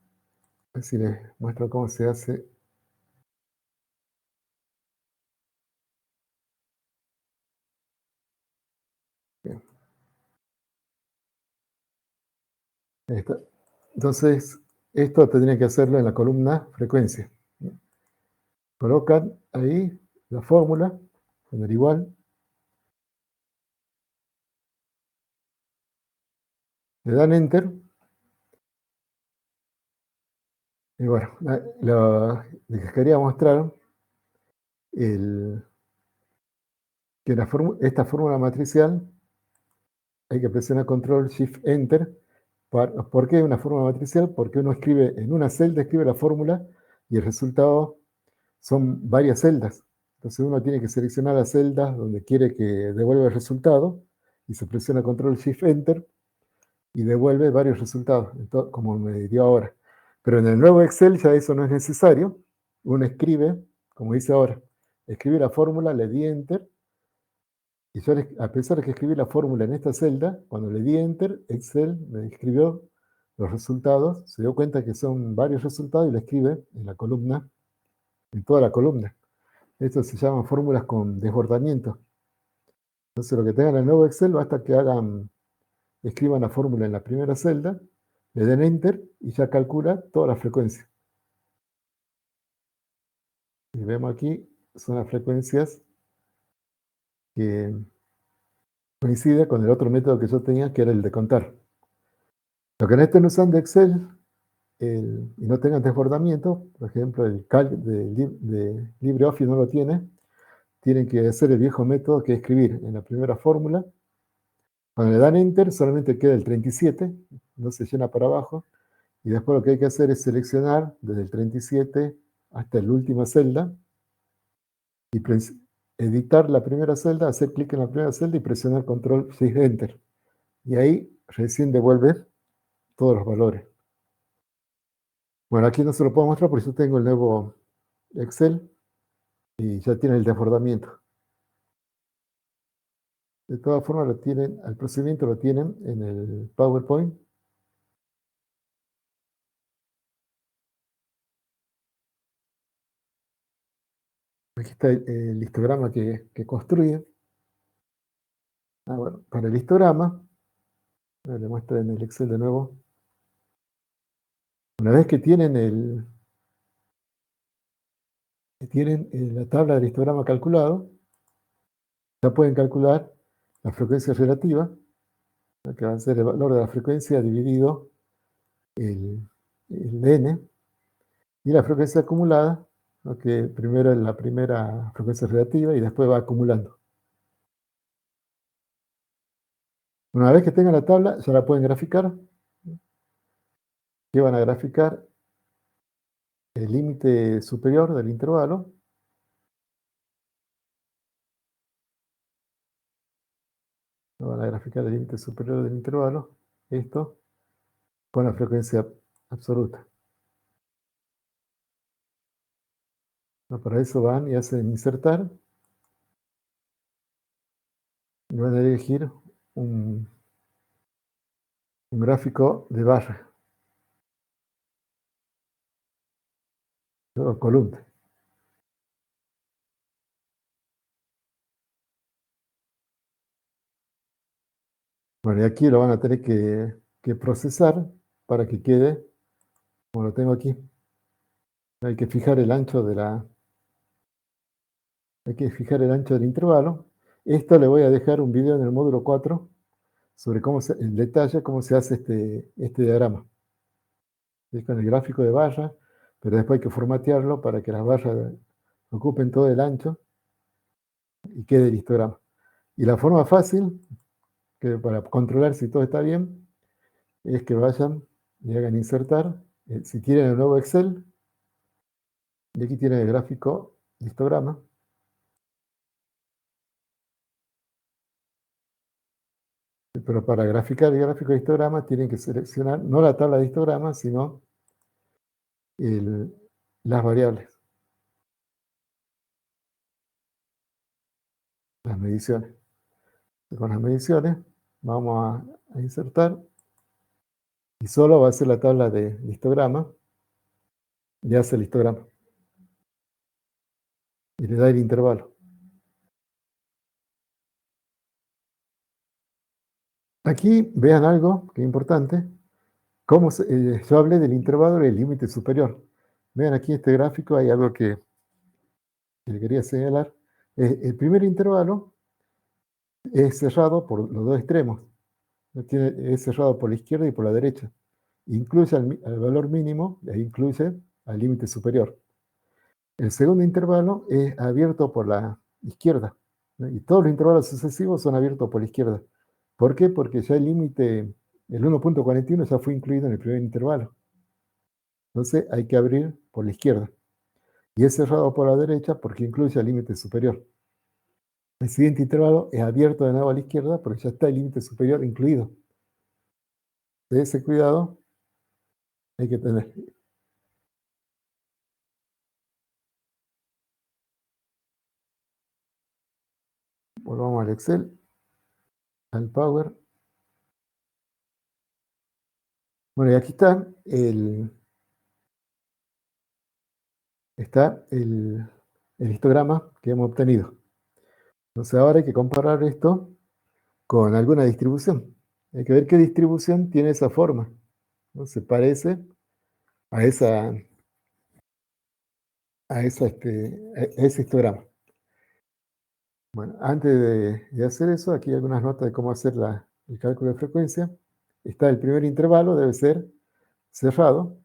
B: A ver si les muestro cómo se hace. Bien. Ahí está. Entonces, esto tendría que hacerlo en la columna frecuencia. Colocan ahí la fórmula, poner igual. le dan Enter, y bueno, lo que les quería mostrar, que esta fórmula matricial hay que presionar Control Shift Enter. ¿Por qué una fórmula matricial? Porque uno escribe en una celda, escribe la fórmula y el resultado son varias celdas. Entonces uno tiene que seleccionar las celdas donde quiere que devuelva el resultado y se presiona Control Shift Enter y devuelve varios resultados, como me dio ahora. Pero en el nuevo Excel ya eso no es necesario. Uno escribe, como dice ahora, escribe la fórmula, le di Enter, y yo, a pesar de que escribí la fórmula en esta celda, cuando le di Enter, Excel me escribió los resultados, se dio cuenta que son varios resultados y lo escribe en la columna, en toda la columna. Esto se llama fórmulas con desbordamiento. Entonces lo que tengan en el nuevo Excel basta que escriban la fórmula en la primera celda, le den Enter y ya calcula toda la frecuencia. Y vemos aquí, son las frecuencias que coinciden con el otro método que yo tenía, que era el de contar. Lo que no estén usando Excel y no tengan desbordamiento, por ejemplo, el calc de LibreOffice no lo tiene, tienen que hacer el viejo método que es escribir en la primera fórmula. Cuando le dan Enter, solamente queda el 37, no se llena para abajo, y después lo que hay que hacer es seleccionar desde el 37 hasta la última celda, y editar la primera celda, hacer clic en la primera celda y presionar Control Shift Enter. Y ahí recién devuelve todos los valores. Bueno, aquí no se lo puedo mostrar porque yo tengo el nuevo Excel y ya tiene el desbordamiento. De todas formas, el procedimiento lo tienen en el PowerPoint. Aquí está el histograma que construye. Bueno, para el histograma, le muestro en el Excel de nuevo. Una vez que tienen la tabla del histograma calculado, ya pueden calcular la frecuencia relativa, que va a ser el valor de la frecuencia dividido el n, y la frecuencia acumulada, que primero es la primera frecuencia relativa y después va acumulando. Una vez que tengan la tabla, ya la pueden graficar. ¿Qué van a graficar? El límite superior del intervalo. Van a graficar el límite superior del intervalo. Esto con la frecuencia absoluta. Para eso van y hacen insertar. Y van a elegir un gráfico de barra. O columna. Bueno, y aquí lo van a tener que procesar para que quede como lo tengo aquí. Hay que fijar el ancho del intervalo. Esto le voy a dejar un video en el módulo 4 sobre en detalle cómo se hace este diagrama. Es con el gráfico de barra, pero después hay que formatearlo para que las barras ocupen todo el ancho y quede el histograma. Y la forma fácil, que para controlar si todo está bien, es que vayan y hagan insertar. Si tienen el nuevo Excel, y aquí tienen el gráfico de histograma. Pero para graficar el gráfico de histograma tienen que seleccionar no la tabla de histograma, sino las variables, las mediciones. Y con las mediciones vamos a insertar y solo va a ser la tabla de histograma y hace el histograma. Y le da el intervalo. Aquí vean algo que es importante. Yo hablé del intervalo del límite superior. Vean aquí este gráfico, hay algo que le quería señalar. El primer intervalo es cerrado por los dos extremos. Es cerrado por la izquierda y por la derecha. Incluye al valor mínimo e incluye al límite superior. El segundo intervalo es abierto por la izquierda, ¿no? Y todos los intervalos sucesivos son abiertos por la izquierda. ¿Por qué? Porque ya el límite, el 1.41 ya fue incluido en el primer intervalo. Entonces hay que abrir por la izquierda. Y es cerrado por la derecha porque incluye el límite superior. El siguiente intervalo es abierto de nuevo a la izquierda porque ya está el límite superior incluido. De ese cuidado hay que tener. Volvamos al Excel, al Power. Bueno, y aquí está el histograma que hemos obtenido. Entonces ahora hay que comparar esto con alguna distribución. Hay que ver qué distribución tiene esa forma, ¿no? Se parece a a ese histograma. Bueno, antes de hacer eso, aquí hay algunas notas de cómo hacer el cálculo de frecuencia. Está el primer intervalo, debe ser cerrado,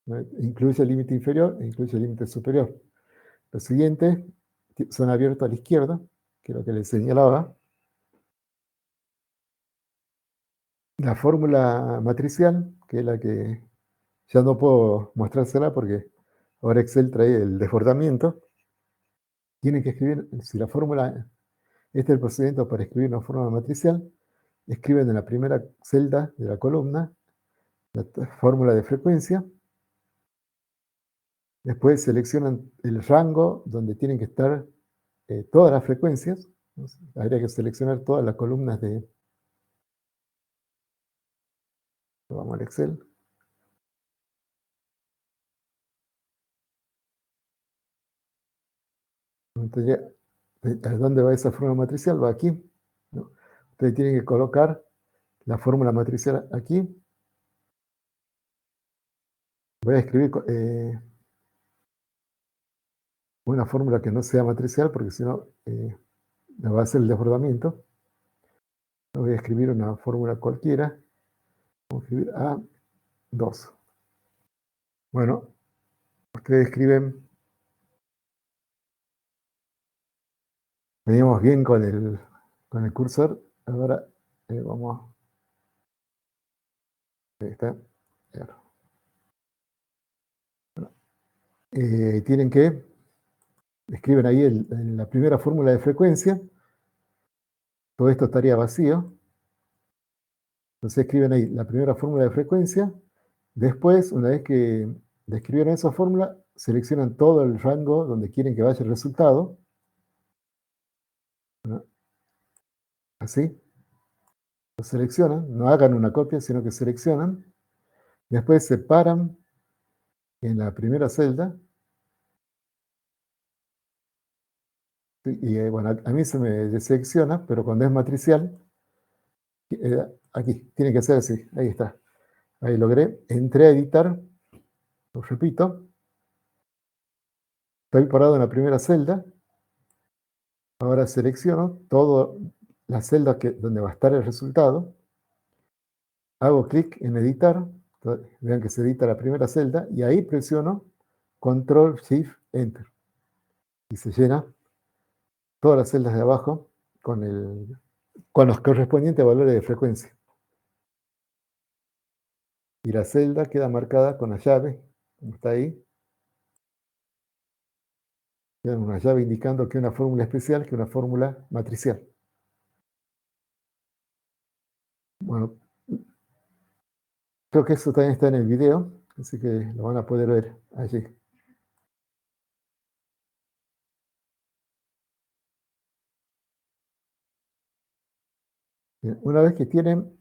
B: ¿no? Incluye el límite inferior e incluye el límite superior. Los siguientes son abiertos a la izquierda, que es lo que les señalaba. La fórmula matricial, que es la que ya no puedo mostrársela porque ahora Excel trae el desbordamiento. Tienen que escribir, si la fórmula, este es el procedimiento para escribir una fórmula matricial, escriben en la primera celda de la columna la fórmula de frecuencia, después seleccionan el rango donde tienen que estar todas las frecuencias. Entonces, habría que seleccionar todas las columnas vamos al Excel. Entonces, ¿a dónde va esa fórmula matricial? Va aquí, ¿no? Ustedes tienen que colocar la fórmula matricial aquí. Voy a escribir una fórmula que no sea matricial porque si no me va a hacer el desbordamiento. Voy a escribir una fórmula cualquiera. Vamos a escribir A2. Bueno, ustedes escriben, venimos bien con el cursor. Ahora vamos, ahí está. Tienen que, escriben ahí en la primera fórmula de frecuencia. Todo esto estaría vacío. Entonces escriben ahí la primera fórmula de frecuencia. Después, una vez que describieron esa fórmula, seleccionan todo el rango donde quieren que vaya el resultado. ¿No? Así. Lo seleccionan. No hagan una copia, sino que seleccionan. Después separan en la primera celda. Y bueno, a mí se me deselecciona, pero cuando es matricial, aquí, tiene que ser así. Ahí está. Ahí logré. Entré a editar. Lo repito. Estoy parado en la primera celda. Ahora selecciono todas las celdas donde va a estar el resultado. Hago clic en editar. Vean que se edita la primera celda. Y ahí presiono Control Shift Enter. Y se llena todas las celdas de abajo con los correspondientes valores de frecuencia. Y la celda queda marcada con la llave, como está ahí. Queda una llave indicando que es una fórmula especial, que es una fórmula matricial. Bueno, creo que eso también está en el video, así que lo van a poder ver allí. Bien, una vez que tienen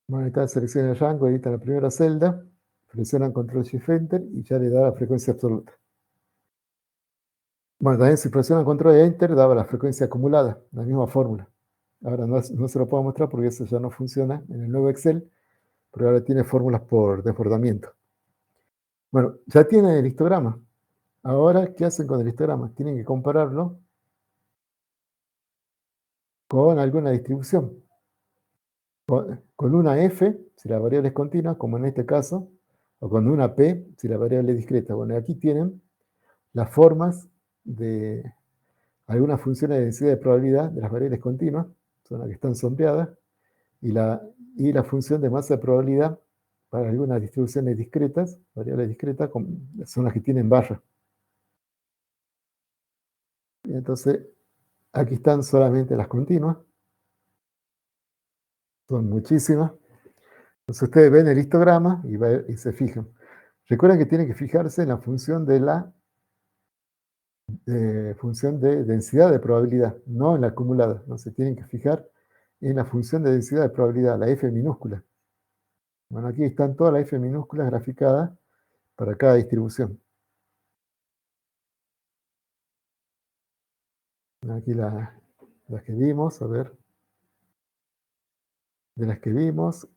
B: bueno, está, seleccionan el rango, editan la primera celda, presionan Control Shift Enter y ya le da la frecuencia absoluta. Bueno, también si presionan Control Enter, daba la frecuencia acumulada, la misma fórmula. Ahora no se lo puedo mostrar porque eso ya no funciona en el nuevo Excel, pero ahora tiene fórmulas por desbordamiento. Bueno, ya tienen el histograma. Ahora, ¿qué hacen con el histograma? Tienen que compararlo con alguna distribución. Con una f, si la variable es continua, como en este caso, o con una p, si la variable es discreta. Bueno, aquí tienen las formas de algunas funciones de densidad de probabilidad de las variables continuas, son las que están sombreadas, y la función de masa de probabilidad para algunas distribuciones discretas, variables discretas, son las que tienen barra. Y entonces, aquí están solamente las continuas, son muchísimas. Entonces ustedes ven el histograma y se fijan. Recuerden que tienen que fijarse en la función de función de densidad de probabilidad, no en la acumulada. No se tienen que fijar en la función de densidad de probabilidad, la f minúscula. Bueno, aquí están todas las f minúsculas graficadas para cada distribución. Aquí las que vimos, a ver. De las que vimos,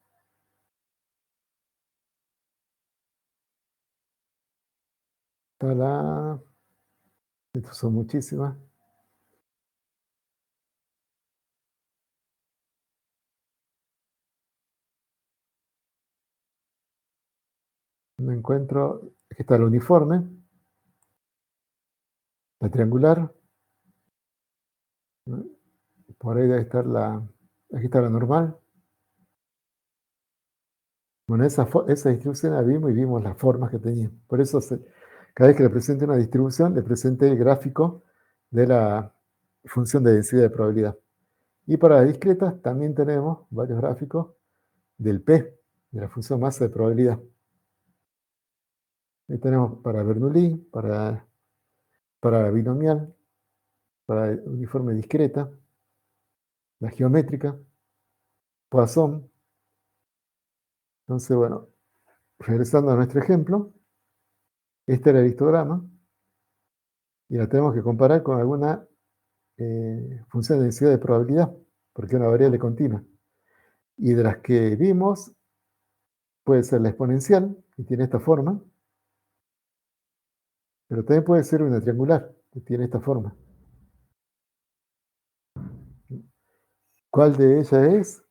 B: está estas son muchísimas. Me encuentro, aquí está la uniforme, la triangular, ¿no? Por ahí debe estar aquí está la normal. Bueno, esa distribución la vimos y vimos las formas que tenía. Por eso, cada vez que le presente una distribución, le presente el gráfico de la función de densidad de probabilidad. Y para las discretas también tenemos varios gráficos del P, de la función masa de probabilidad. Ahí tenemos para Bernoulli, para binomial, para uniforme discreta, la geométrica, Poisson. Entonces, bueno, regresando a nuestro ejemplo, este era el histograma y la tenemos que comparar con alguna función de densidad de probabilidad, porque es una variable continua. Y de las que vimos, puede ser la exponencial, que tiene esta forma, pero también puede ser una triangular, que tiene esta forma. ¿Cuál de ellas es?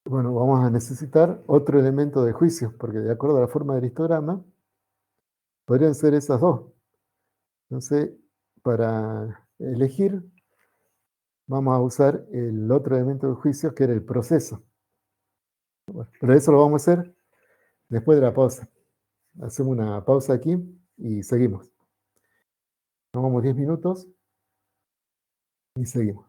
B: Bueno, vamos a necesitar otro elemento de juicio, porque de acuerdo a la forma del histograma, podrían ser esas dos. Entonces, para elegir, vamos a usar el otro elemento de juicio, que era el proceso. Bueno, pero eso lo vamos a hacer después de la pausa. Hacemos una pausa aquí y seguimos. Tomamos 10 minutos y seguimos.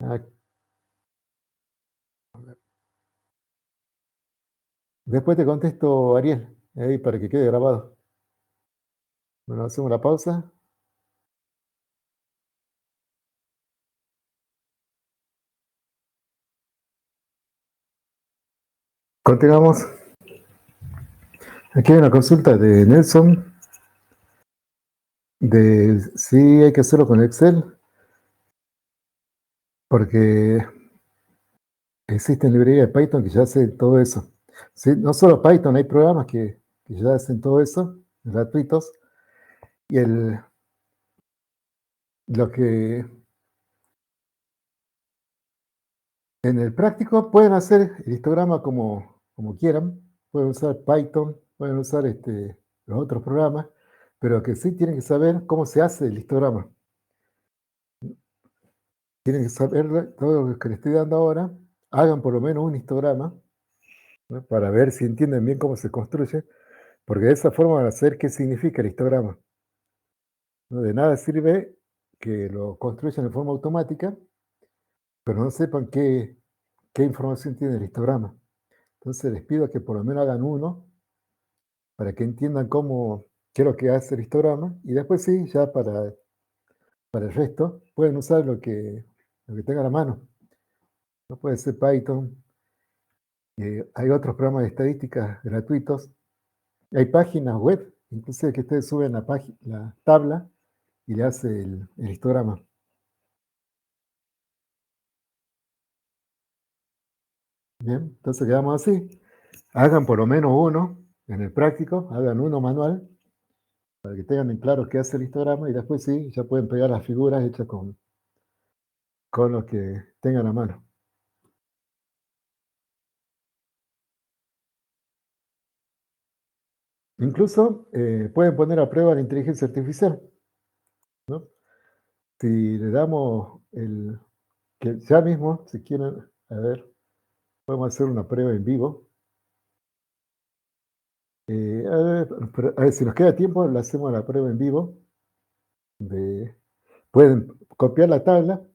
B: Ah, después te contesto, Ariel, ahí para que quede grabado. Bueno, hacemos la pausa. Continuamos. Aquí hay una consulta de Nelson de si hay que hacerlo con Excel, porque existen librerías de Python que ya hacen todo eso. Sí, no solo Python, hay programas que ya hacen todo eso, gratuitos, y lo que en el práctico pueden hacer el histograma como quieran, pueden usar Python, pueden usar los otros programas, pero que sí tienen que saber cómo se hace el histograma. Tienen que saber todo lo que les estoy dando ahora, hagan por lo menos un histograma, ¿no? Para ver si entienden bien cómo se construye, porque de esa forma van a saber qué significa el histograma. ¿No? De nada sirve que lo construyan de forma automática, pero no sepan qué información tiene el histograma. Entonces les pido que por lo menos hagan uno para que entiendan qué es lo que hace el histograma y después sí, ya para el resto, pueden usar lo que tengan a la mano. No puede ser Python. Hay otros programas de estadísticas gratuitos. Hay páginas web inclusive que ustedes suben la tabla y le hace el histograma. Bien, entonces quedamos así. Hagan por lo menos uno en el práctico, hagan uno manual, para que tengan en claro qué hace el histograma y después sí, ya pueden pegar las figuras hechas con lo que tengan a mano. Incluso pueden poner a prueba la inteligencia artificial, ¿no? Si le damos que ya mismo, si quieren, a ver, podemos hacer una prueba en vivo. A ver, si nos queda tiempo, le hacemos la prueba en vivo. Pueden copiar la tabla,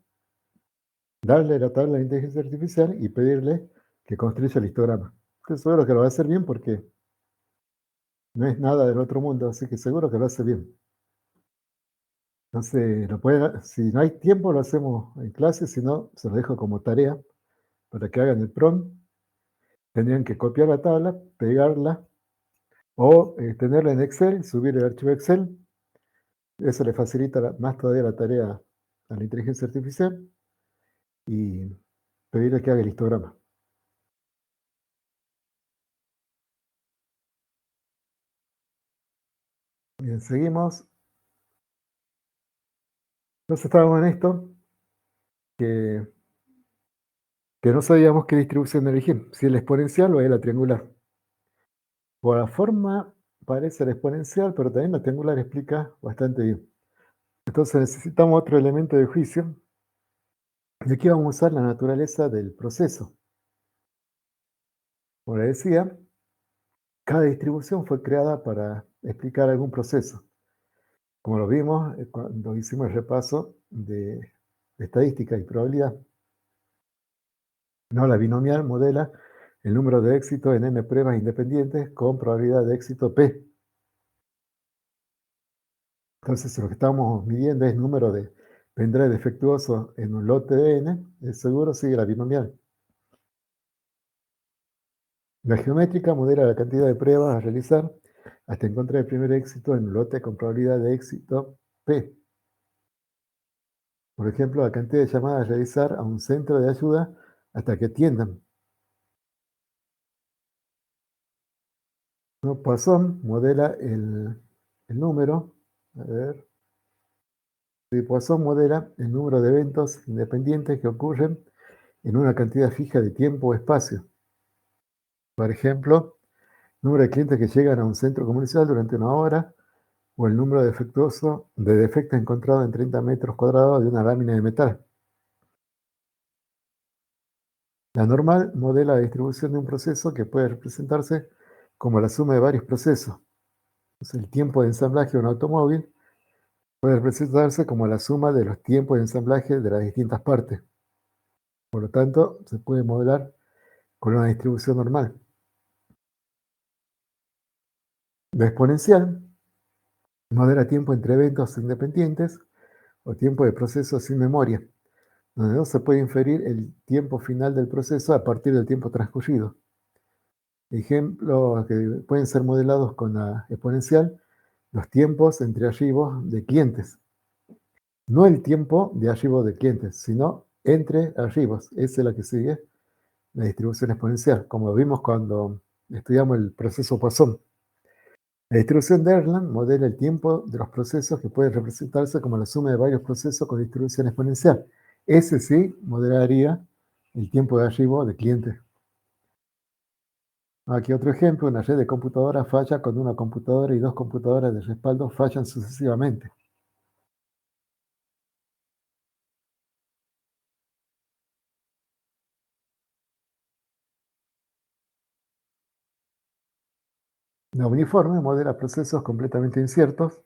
B: darle la tabla de inteligencia artificial y pedirle que construya el histograma. Estoy seguro que lo va a hacer bien porque no es nada del otro mundo, así que seguro que lo hace bien. Entonces, si no hay tiempo, lo hacemos en clase, si no, se lo dejo como tarea para que hagan el prompt. Tendrían que copiar la tabla, pegarla o tenerla en Excel, subir el archivo Excel. Eso le facilita más todavía la tarea a la inteligencia artificial y pedirle que haga el histograma. Bien, seguimos. Entonces estábamos en esto, que, que no sabíamos qué distribución elegir, si es la exponencial o es la triangular. Por la forma parece la exponencial, pero también la triangular explica bastante bien. Entonces necesitamos otro elemento de juicio. Y aquí vamos a usar la naturaleza del proceso. Como les decía, cada distribución fue creada para explicar algún proceso. Como lo vimos cuando hicimos el repaso de estadística y probabilidad. No, la binomial modela el número de éxitos en n pruebas independientes con probabilidad de éxito p. Entonces, lo que estamos midiendo es el número de pendrive defectuosos en un lote de n. El seguro sigue la binomial. La geométrica modela la cantidad de pruebas a realizar hasta encontrar el primer éxito en un lote con probabilidad de éxito p. Por ejemplo, la cantidad de llamadas a realizar a un centro de ayuda hasta que atiendan. ¿No? Poisson modela el número. A ver. Poisson modela el número de eventos independientes que ocurren en una cantidad fija de tiempo o espacio. Por ejemplo, número de clientes que llegan a un centro comercial durante una hora o el número de defectos encontrados en 30 metros cuadrados de una lámina de metal. La normal modela la distribución de un proceso que puede representarse como la suma de varios procesos. Entonces, el tiempo de ensamblaje de un automóvil puede representarse como la suma de los tiempos de ensamblaje de las distintas partes. Por lo tanto, se puede modelar con una distribución normal. La exponencial modela tiempo entre eventos independientes o tiempo de proceso sin memoria, donde no se puede inferir el tiempo final del proceso a partir del tiempo transcurrido. Ejemplos que pueden ser modelados con la exponencial, los tiempos entre archivos de clientes. No el tiempo de archivo de clientes, sino entre archivos. Esa es la que sigue la distribución exponencial, como vimos cuando estudiamos el proceso Poisson. La distribución de Erlang modela el tiempo de los procesos que puede representarse como la suma de varios procesos con distribución exponencial. Ese sí modelaría el tiempo de archivo de cliente. Aquí otro ejemplo, una red de computadoras falla cuando una computadora y dos computadoras de respaldo fallan sucesivamente. La uniforme modela procesos completamente inciertos,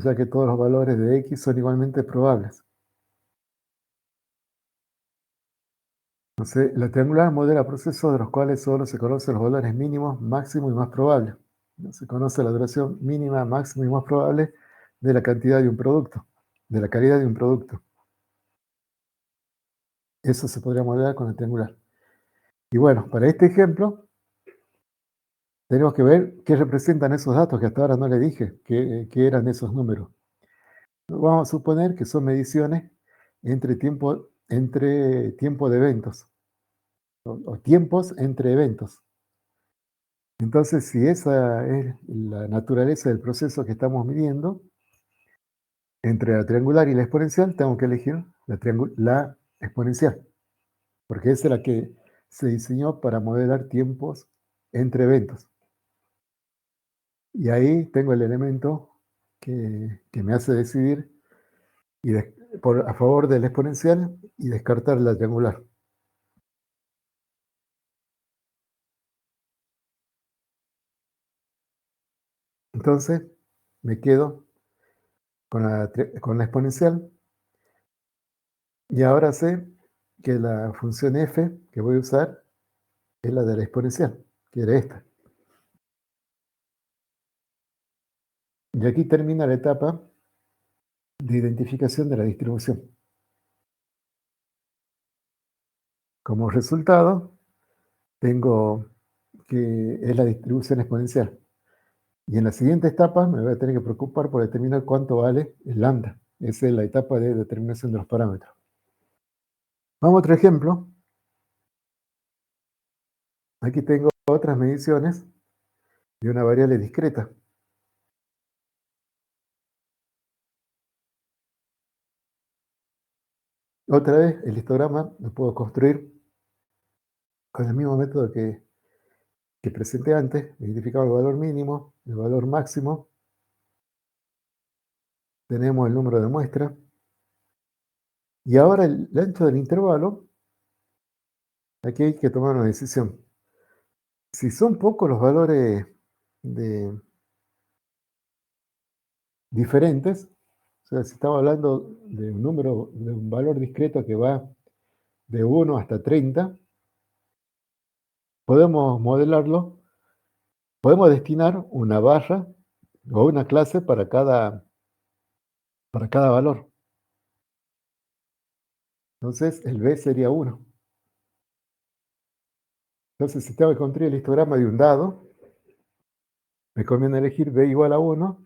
B: ya que todos los valores de X son igualmente probables. Entonces, la triangular modela procesos de los cuales solo se conocen los valores mínimos, máximos y más probables. No se conoce la duración mínima, máxima y más probable de la cantidad de un producto, de la calidad de un producto. Eso se podría modelar con la triangular. Y bueno, para este ejemplo, tenemos que ver qué representan esos datos que hasta ahora no le dije, qué eran esos números. Vamos a suponer que son mediciones entre tiempo de eventos o tiempos entre eventos. Entonces, si esa es la naturaleza del proceso que estamos midiendo, entre la triangular y la exponencial, tengo que elegir la exponencial, porque esa es la que se diseñó para modelar tiempos entre eventos. Y ahí tengo el elemento que me hace decidir a favor de la exponencial y descartar la triangular. Entonces, me quedo con la exponencial y ahora sé que la función f que voy a usar es la de la exponencial, que era esta. Y aquí termina la etapa de identificación de la distribución. Como resultado, tengo que es la distribución exponencial. Y en la siguiente etapa me voy a tener que preocupar por determinar cuánto vale el lambda. Esa es la etapa de determinación de los parámetros. Vamos a otro ejemplo. Aquí tengo otras mediciones de una variable discreta. Otra vez, el histograma lo puedo construir con el mismo método que presenté antes. Identificamos el valor mínimo, el valor máximo. Tenemos el número de muestra. Y ahora el ancho del intervalo, aquí hay que tomar una decisión. Si son pocos los valores diferentes, o sea, si estamos hablando de un valor discreto que va de 1 hasta 30, podemos modelarlo, podemos destinar una barra o una clase para cada valor. Entonces, el B sería 1. Entonces, si tengo que construir el histograma de un dado, me conviene elegir B igual a 1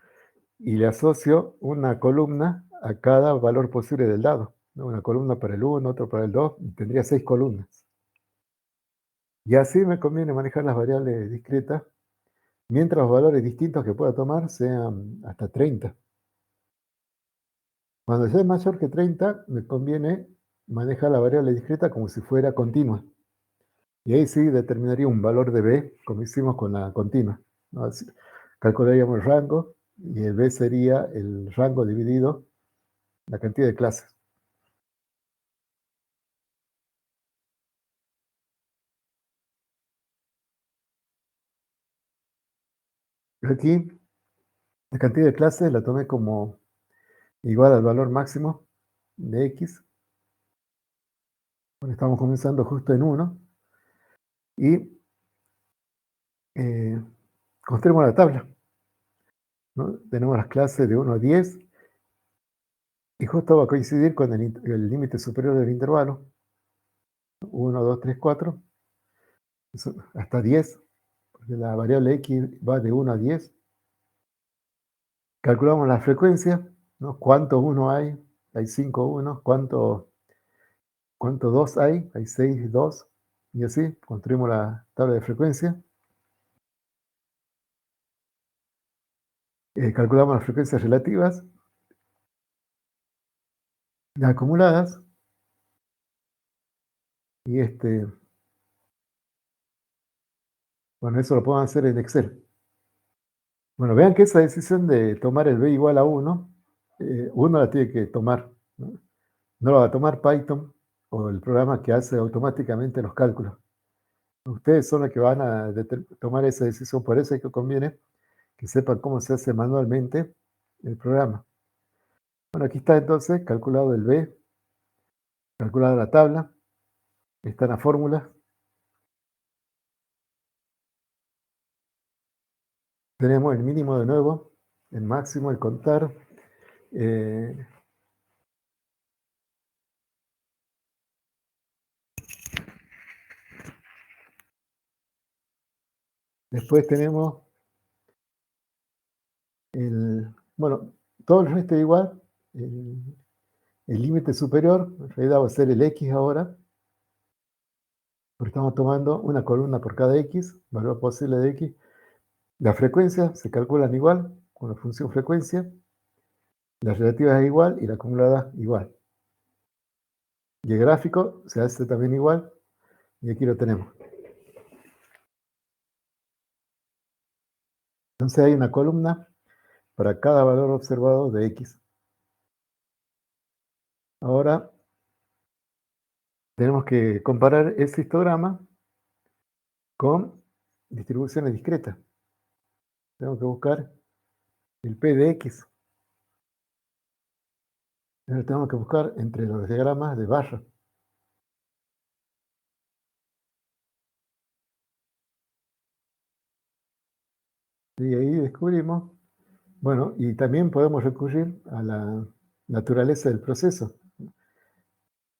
B: y le asocio una columna a cada valor posible del dado, ¿no? Una columna para el 1, otro para el 2, y tendría 6 columnas. Y así me conviene manejar las variables discretas, mientras los valores distintos que pueda tomar sean hasta 30. Cuando sea mayor que 30, me conviene manejar la variable discreta como si fuera continua. Y ahí sí determinaría un valor de B, como hicimos con la continua, ¿no? Así, calcularíamos el rango y el B sería el rango dividido la cantidad de clases. Aquí la cantidad de clases la tomé como igual al valor máximo de X. Bueno, estamos comenzando justo en 1 y construimos la tabla, ¿no? Tenemos las clases de 1 a 10 y justo va a coincidir con el límite superior del intervalo. 1, 2, 3, 4, hasta 10, porque la variable X va de 1 a 10. Calculamos la frecuencia, ¿no? ¿Cuántos 1 hay? Hay 5 1. ¿Cuántos 2 hay? Hay 6 2. Y así construimos la tabla de frecuencia. Calculamos las frecuencias relativas, las acumuladas. Y bueno, eso lo podemos hacer en Excel. Bueno, vean que esa decisión de tomar el B igual a 1, uno la tiene que tomar, ¿no? No lo va a tomar Python o el programa que hace automáticamente los cálculos. Ustedes son los que van a tomar esa decisión, por eso es que conviene que sepan cómo se hace manualmente el programa. Bueno, aquí está entonces calculado el B, calculada la tabla, está en la fórmula. Tenemos el mínimo de nuevo, el máximo, el contar. eh, Después tenemos bueno, todo el resto es igual. El límite superior, en realidad va a ser el X ahora, porque estamos tomando una columna por cada X, valor posible de X. Las frecuencias se calculan igual, con la función frecuencia. La relativa es igual y la acumulada igual. Y el gráfico se hace también igual, y aquí lo tenemos. Entonces hay una columna para cada valor observado de X. Ahora tenemos que comparar ese histograma con distribuciones discretas. Tenemos que buscar el P de X. Lo tenemos que buscar entre los diagramas de barra. Y ahí descubrimos, bueno, y también podemos recurrir a la naturaleza del proceso.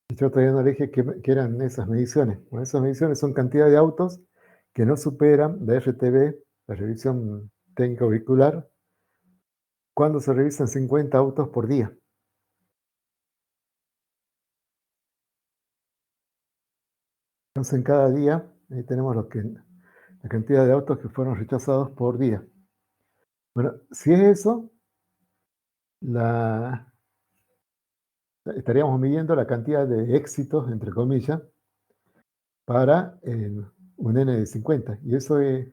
B: Yo todavía no le dije qué eran esas mediciones. Bueno, esas mediciones son cantidad de autos que no superan la RTB, la revisión técnica vehicular, cuando se revisan 50 autos por día. Entonces, en cada día tenemos la cantidad de autos que fueron rechazados por día. Bueno, si es eso, estaríamos midiendo la cantidad de éxitos, entre comillas, para un n de 50. Y eso es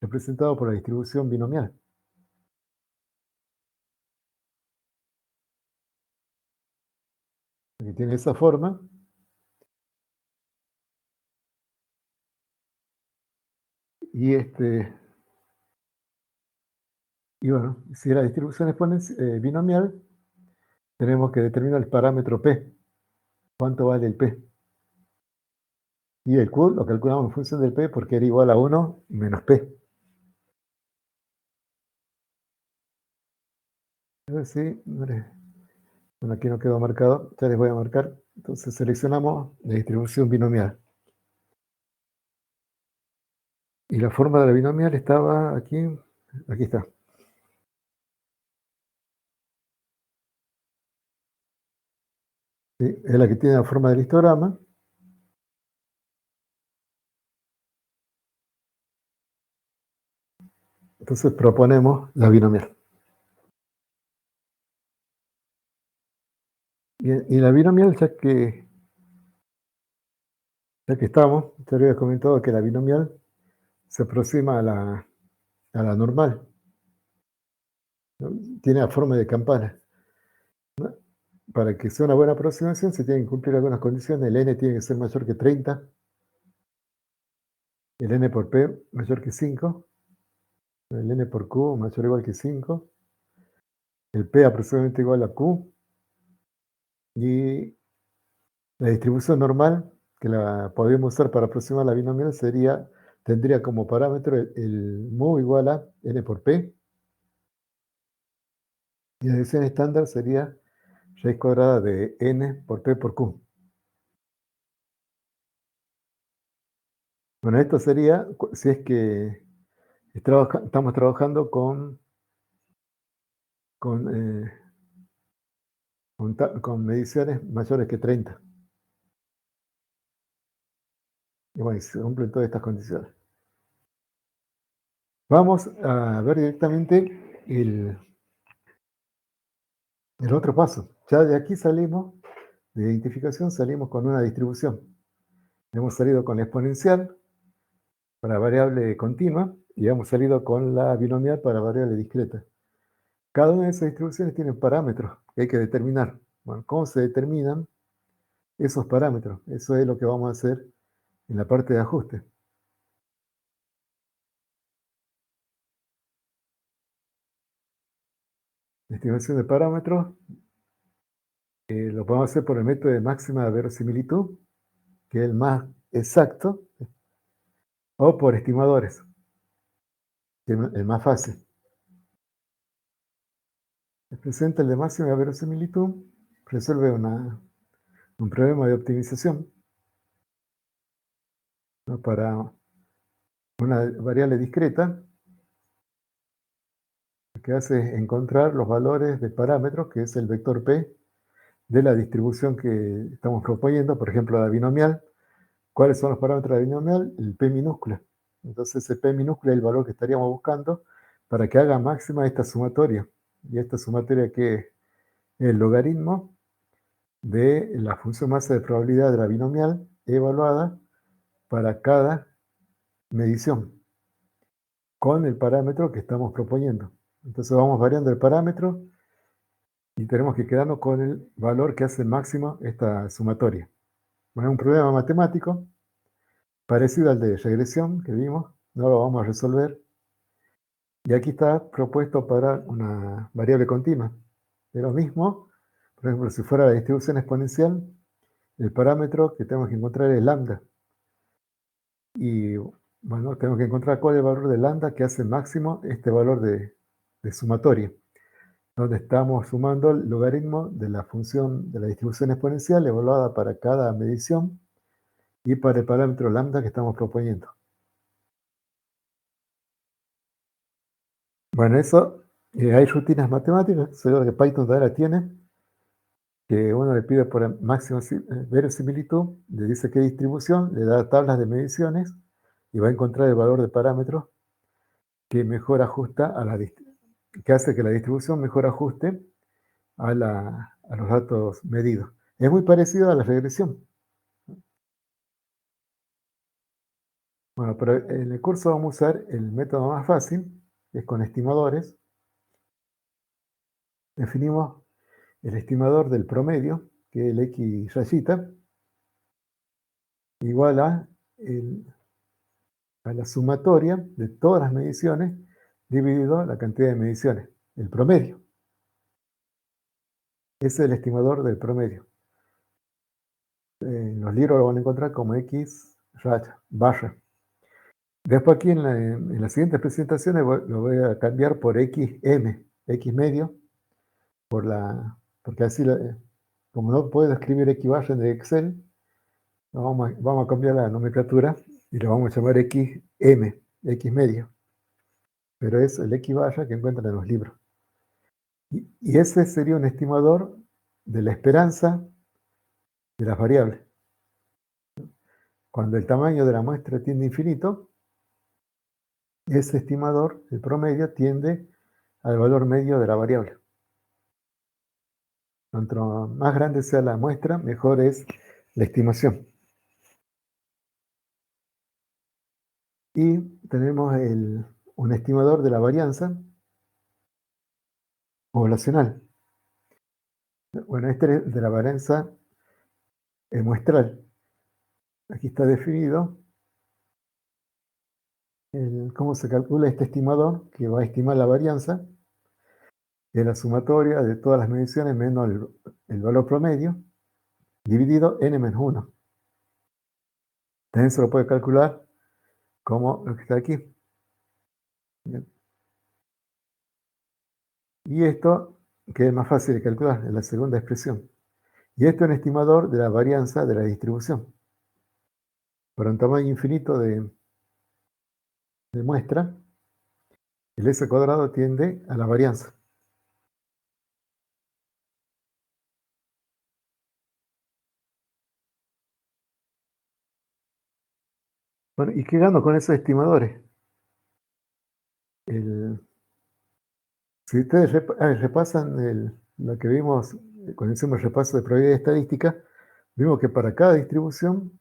B: representado por la distribución binomial, que tiene esa forma. Y bueno, si la distribución es binomial, tenemos que determinar el parámetro P. ¿Cuánto vale el P? Y el Q lo calculamos en función del P porque era igual a 1 menos P. A ver si, bueno, aquí no quedó marcado, ya les voy a marcar. Entonces seleccionamos la distribución binomial. Y la forma de la binomial estaba aquí está. ¿Sí? Es la que tiene la forma del histograma. Entonces proponemos la binomial. Bien, y la binomial, ya que estamos, te había comentado que la binomial se aproxima a la normal, ¿no? Tiene la forma de campana, ¿no? Para que sea una buena aproximación se tienen que cumplir algunas condiciones. El n tiene que ser mayor que 30, el n por p mayor que 5, el n por q mayor o igual que 5, el p aproximadamente igual a q, y la distribución normal, que la podemos usar para aproximar la binomial, tendría como parámetro el mu igual a n por p, y la división estándar sería raíz cuadrada de n por p por q. Bueno, esto sería si es que estamos trabajando con, eh, con mediciones mayores que 30. Y bueno, se cumplen todas estas condiciones. Vamos a ver directamente el otro paso. Ya de aquí salimos, de identificación salimos con una distribución. Hemos salido con la exponencial para variable continua y hemos salido con la binomial para variable discreta. Cada una de esas distribuciones tiene parámetros que hay que determinar. Bueno, ¿cómo se determinan esos parámetros? Eso es lo que vamos a hacer en la parte de ajuste. La estimación de parámetros lo podemos hacer por el método de máxima verosimilitud, que es el más exacto, o por estimadores, que es el más fácil. Les presenta el de máxima verosimilitud, resuelve un problema de optimización, ¿no? Para Una variable discreta lo que hace es encontrar los valores de parámetros, que es el vector P, de la distribución que estamos proponiendo, por ejemplo, la binomial. ¿Cuáles son los parámetros de la binomial? El P minúscula. Entonces, el P minúscula es el valor que estaríamos buscando para que haga máxima esta sumatoria. Y esta sumatoria que es el logaritmo de la función masa de probabilidad de la binomial evaluada para cada medición con el parámetro que estamos proponiendo. Entonces vamos variando el parámetro y tenemos que quedarnos con el valor que hace máximo esta sumatoria. Bueno, es un problema matemático parecido al de regresión que vimos, no lo vamos a resolver. Y aquí está propuesto para una variable continua. Es lo mismo, por ejemplo, si fuera la distribución exponencial, el parámetro que tenemos que encontrar es lambda. Y bueno, tenemos que encontrar cuál es el valor de lambda que hace máximo este valor de sumatoria, donde estamos sumando el logaritmo de la función de la distribución exponencial evaluada para cada medición y para el parámetro lambda que estamos proponiendo. Bueno, eso, hay rutinas matemáticas, seguro que Python todavía tiene, que uno le pide por el máximo verosimilitud, le dice qué distribución, le da tablas de mediciones y va a encontrar el valor de parámetros que mejor ajusta a que hace que la distribución mejor ajuste a los datos medidos. Es muy parecido a la regresión. Bueno, pero en el curso vamos a usar el método más fácil, que es con estimadores. Definimos el estimador del promedio, que es el X rayita, igual a la sumatoria de todas las mediciones dividido la cantidad de mediciones, el promedio. Ese es el estimador del promedio. En los libros lo van a encontrar como X raya, barra. Después aquí en las siguientes presentaciones lo voy a cambiar por XM, X medio, porque así, como no puedo escribir X barra de Excel, vamos a cambiar la nomenclatura y lo vamos a llamar XM, X medio. Pero es el X barra que encuentran en los libros. Y ese sería un estimador de la esperanza de las variables. Cuando el tamaño de la muestra tiende a infinito, ese estimador, el promedio, tiende al valor medio de la variable. Cuanto más grande sea la muestra, mejor es la estimación. Y tenemos un estimador de la varianza poblacional. Bueno, este es de la varianza muestral. Aquí está definido cómo se calcula este estimador que va a estimar la varianza. Es la sumatoria de todas las mediciones menos el valor promedio dividido n-1. También se lo puede calcular como lo que está aquí. Bien. Y esto, que es más fácil de calcular, es la segunda expresión. Y esto es un estimador de la varianza de la distribución. Para un tamaño infinito de muestra, el S cuadrado tiende a la varianza. Bueno, ¿y qué gano con esos estimadores? Si ustedes repasan lo que vimos cuando hicimos el repaso de probabilidad estadística, vimos que para cada distribución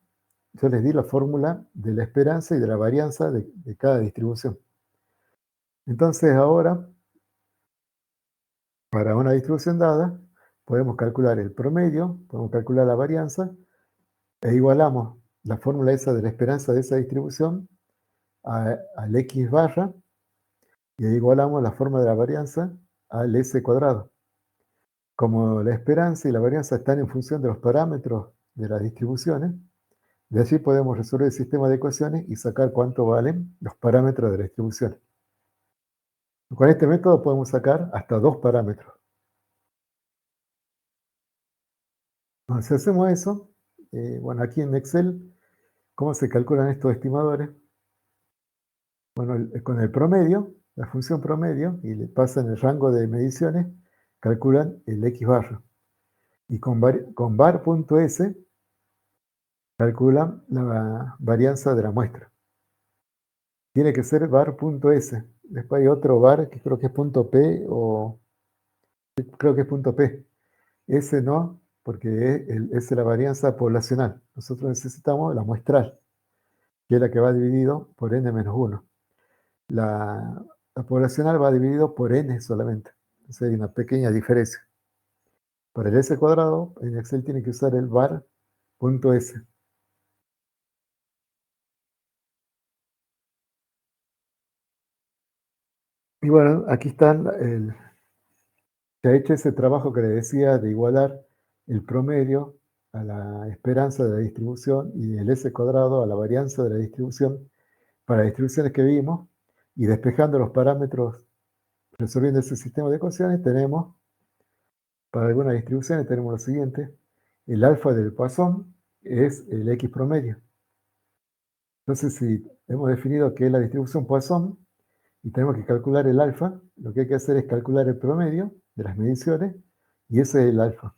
B: yo les di la fórmula de la esperanza y de la varianza de cada distribución. Entonces ahora, para una distribución dada, podemos calcular el promedio, podemos calcular la varianza e igualamos la fórmula esa de la esperanza de esa distribución al X barra y igualamos la forma de la varianza al S cuadrado. Como la esperanza y la varianza están en función de los parámetros de las distribuciones, de allí podemos resolver el sistema de ecuaciones y sacar cuánto valen los parámetros de la distribución. Con este método podemos sacar hasta 2 parámetros. Si hacemos eso, bueno, aquí en Excel, ¿cómo se calculan estos estimadores? Bueno, con el promedio, la función promedio, y le pasan el rango de mediciones, calculan el X barra. Y con var.s calculan la varianza de la muestra. Tiene que ser var.s. Después hay otro var que creo que es punto P o creo que es punto P. Ese no, porque es la varianza poblacional. Nosotros necesitamos la muestral, que es la que va dividido por n-1. La poblacional va dividido por n solamente. Entonces hay una pequeña diferencia. Para el s cuadrado, en Excel tiene que usar el var.s. Y bueno, aquí está se ha hecho ese trabajo que le decía de igualar el promedio a la esperanza de la distribución y el s cuadrado a la varianza de la distribución para las distribuciones que vimos, y despejando los parámetros, resolviendo ese sistema de ecuaciones, tenemos, para algunas distribuciones, tenemos lo siguiente: el alfa del Poisson es el X promedio. Entonces, si hemos definido que es la distribución Poisson y tenemos que calcular el alfa, lo que hay que hacer es calcular el promedio de las mediciones, y ese es el alfa.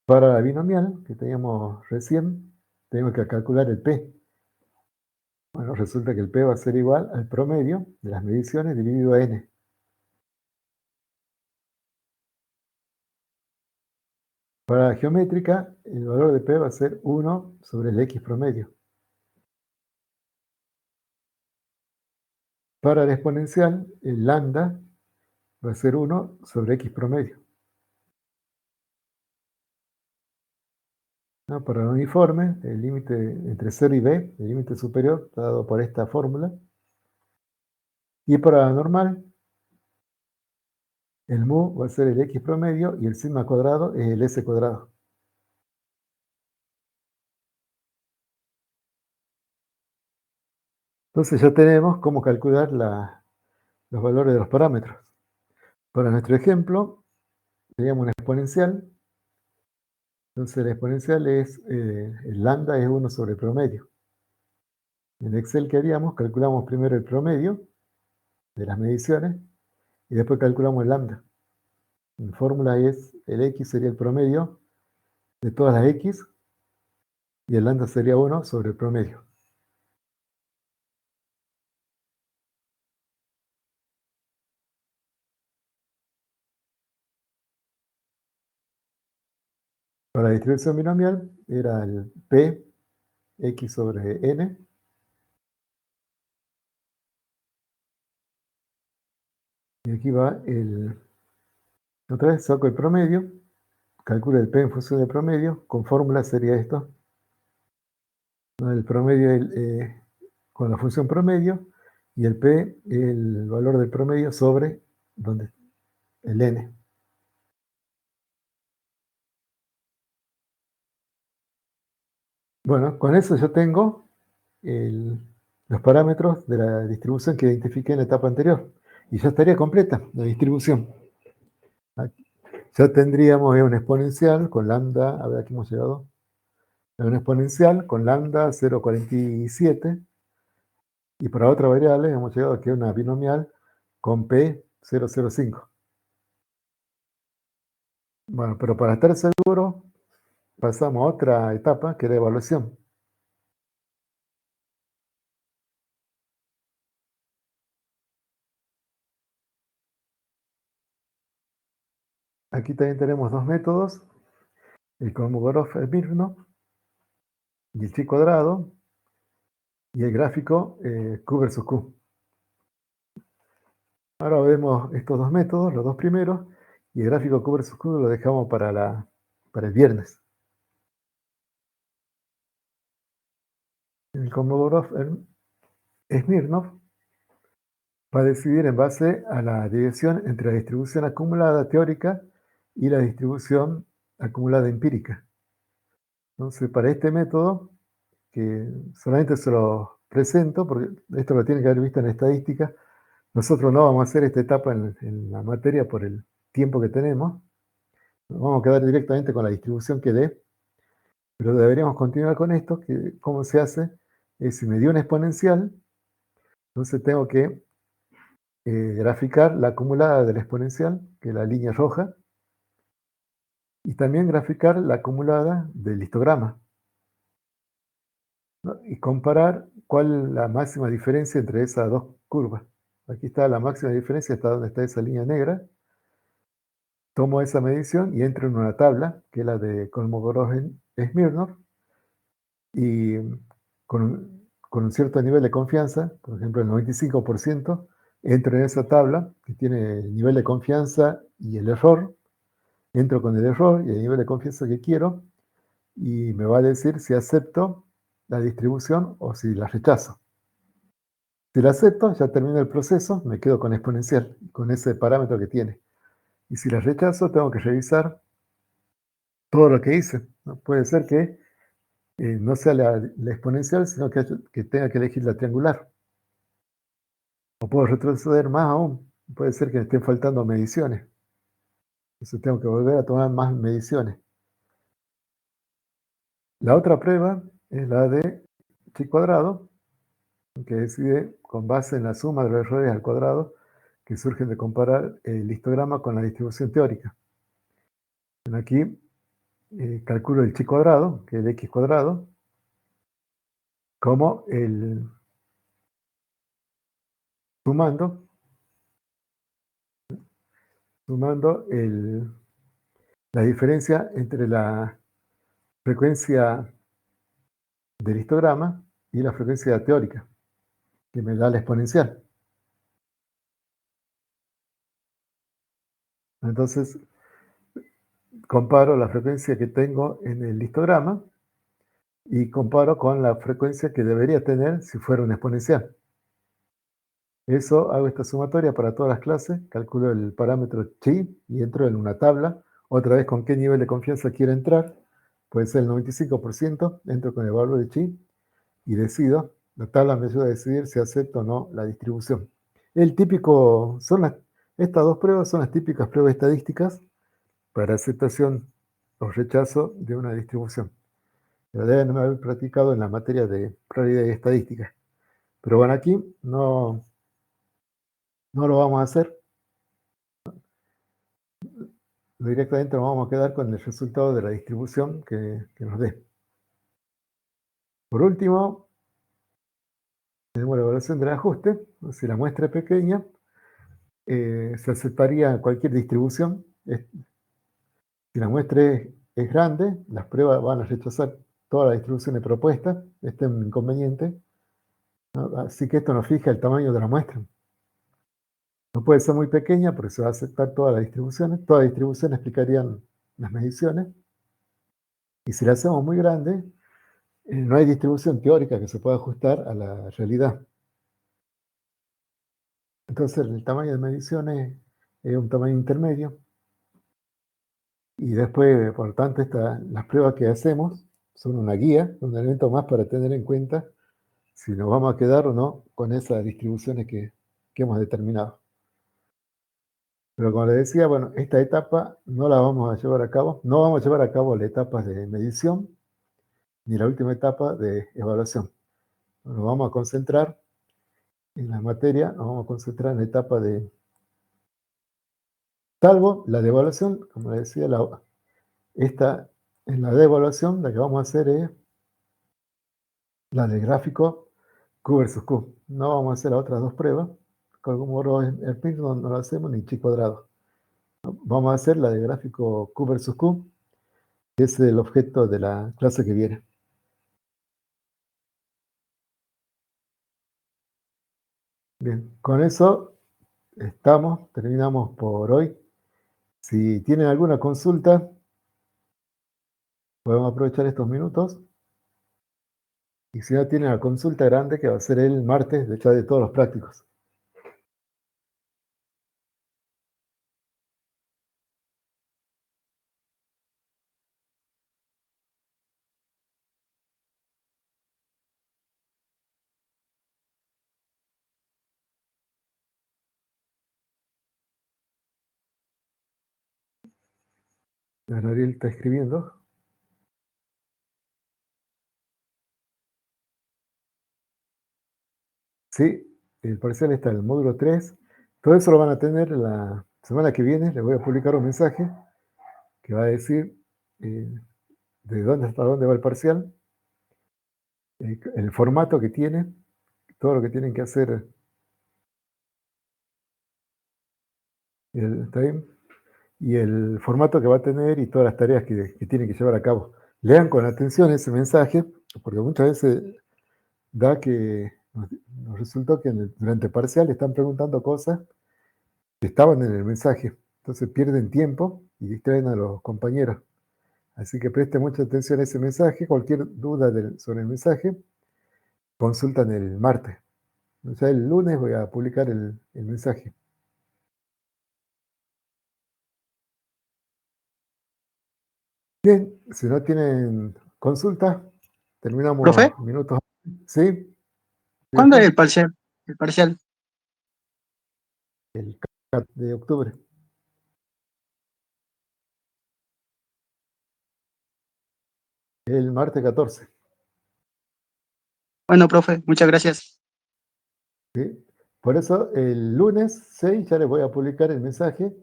B: Para la binomial que teníamos recién, tenemos que calcular el P. Bueno, resulta que el P va a ser igual al promedio de las mediciones dividido a n. Para la geométrica, el valor de P va a ser 1 sobre el X promedio. Para la exponencial, el lambda va a ser 1 sobre X promedio. ¿No? Para el uniforme, el límite entre 0 y b, el límite superior, está dado por esta fórmula. Y para la normal, el mu va a ser el X promedio y el sigma cuadrado es el S cuadrado. Entonces ya tenemos cómo calcular los valores de los parámetros. Para nuestro ejemplo, teníamos una exponencial. Entonces la exponencial es, el lambda es 1 sobre el promedio. En Excel, ¿qué haríamos? Calculamos primero el promedio de las mediciones y después calculamos el lambda. En fórmula es, el X sería el promedio de todas las X y el lambda sería 1 sobre el promedio. Para la distribución binomial era el P, X sobre N. Y aquí va otra vez saco el promedio, calculo el P en función del promedio, con fórmula sería esto. El promedio con la función promedio, y el P, el valor del promedio sobre el N. Bueno, con eso yo tengo los parámetros de la distribución que identifiqué en la etapa anterior. Y ya estaría completa la distribución. Ya tendríamos una exponencial con lambda, a ver, aquí hemos llegado, una exponencial con lambda 0,47, y para otra variable hemos llegado aquí a una binomial con P 0,05. Bueno, pero para estar seguro, pasamos a otra etapa que es la evaluación. Aquí también tenemos dos métodos: el Kolmogorov-Smirnov y el chi cuadrado, y el gráfico Q versus Q. Ahora vemos estos dos métodos, los dos primeros, y el gráfico Q versus Q lo dejamos para el viernes. El Kolmogorov-Smirnov va a decidir en base a la división entre la distribución acumulada teórica y la distribución acumulada empírica. Entonces, para este método, que solamente se lo presento, porque esto lo tienen que haber visto en estadística, nosotros no vamos a hacer esta etapa en la materia por el tiempo que tenemos. Vamos a quedar directamente con la distribución que dé, pero deberíamos continuar con esto, que cómo se hace es, si me dio una exponencial, Entonces tengo que graficar la acumulada del exponencial, que es la línea roja, y también graficar la acumulada del histograma, ¿no? Y comparar cuál es la máxima diferencia entre esas dos curvas. Aquí está la máxima diferencia, está donde está esa línea negra. Tomo esa medición y entro en una tabla, que es la de Kolmogorov-Smirnov, y con un cierto nivel de confianza, por ejemplo el 95%, entro en esa tabla que tiene el nivel de confianza y el error, entro con el error y el nivel de confianza que quiero, y me va a decir si acepto la distribución o si la rechazo. Si la acepto, ya termino el proceso, me quedo con exponencial, con ese parámetro que tiene. Y si la rechazo, tengo que revisar todo lo que hice, ¿no? Puede ser que no sea la exponencial, sino que tenga que elegir la triangular. O puedo retroceder más aún. Puede ser que me estén faltando mediciones. Entonces tengo que volver a tomar más mediciones. La otra prueba es la de chi cuadrado, que decide con base en la suma de los errores al cuadrado que surgen de comparar el histograma con la distribución teórica. Aquí calculo el chi cuadrado, que es el x cuadrado, como sumando la diferencia entre la frecuencia del histograma y la frecuencia teórica, que me da la exponencial. Entonces, comparo la frecuencia que tengo en el histograma y comparo con la frecuencia que debería tener si fuera una exponencial. Eso, hago esta sumatoria para todas las clases, calculo el parámetro chi y entro en una tabla, otra vez con qué nivel de confianza quiero entrar, puede ser el 95%, entro con el valor de chi y decido, la tabla me ayuda a decidir si acepto o no la distribución. Estas dos pruebas son las típicas pruebas estadísticas para aceptación o rechazo de una distribución. Lo deben haber practicado en la materia de probabilidad y estadística. Pero bueno, aquí no lo vamos a hacer. Directamente nos vamos a quedar con el resultado de la distribución que nos dé. Por último, tenemos la evaluación del ajuste. Si la muestra es pequeña, se aceptaría cualquier distribución. Si la muestra es grande, las pruebas van a rechazar todas las distribuciones propuestas. Este es un inconveniente, ¿no? Así que esto nos fija el tamaño de la muestra. No puede ser muy pequeña porque se va a aceptar todas las distribuciones. Todas las distribuciones explicarían las mediciones. Y si la hacemos muy grande, no hay distribución teórica que se pueda ajustar a la realidad. Entonces el tamaño de mediciones es un tamaño intermedio. Y después, por lo tanto, las pruebas que hacemos son una guía, un elemento más para tener en cuenta si nos vamos a quedar o no con esas distribuciones que hemos determinado. Pero como les decía, bueno, esta etapa no la vamos a llevar a cabo. No vamos a llevar a cabo la etapa de medición ni la última etapa de evaluación. Nos vamos a concentrar en la materia, nos vamos a concentrar en la etapa de, salvo la de evaluación, como les decía, en la de evaluación la que vamos a hacer es la del gráfico Q versus Q. No vamos a hacer las otras dos pruebas. Como el PIN no lo hacemos ni chi cuadrado. Vamos a hacer la de gráfico Q versus Q, que es el objeto de la clase que viene. Bien, con eso terminamos por hoy. Si tienen alguna consulta, podemos aprovechar estos minutos. Y si no tienen la consulta grande, que va a ser el martes, de hecho de todos los prácticos. Ariel está escribiendo. Sí, el parcial está en el módulo 3. Todo eso lo van a tener la semana que viene. Les voy a publicar un mensaje que va a decir de dónde hasta dónde va el parcial, el formato que tiene, todo lo que tienen que hacer. ¿Está bien? Y el formato que va a tener y todas las tareas que tienen que llevar a cabo. Lean con atención ese mensaje, porque muchas veces da que nos resultó que durante el parcial están preguntando cosas que estaban en el mensaje. Entonces pierden tiempo y distraen a los compañeros. Así que preste mucha atención a ese mensaje. Cualquier duda sobre el mensaje, consultan el martes. O sea, el lunes voy a publicar el mensaje. Bien, si no tienen consulta,
C: ¿Profe?
B: terminamos minutos. ¿Sí?
C: ¿Cuándo es
B: ¿Viejo?
C: el parcial? El parcial.
B: El 4 de octubre. El martes 14.
C: Bueno, profe, muchas gracias.
B: ¿Sí? Por eso el lunes 6 ya les voy a publicar el mensaje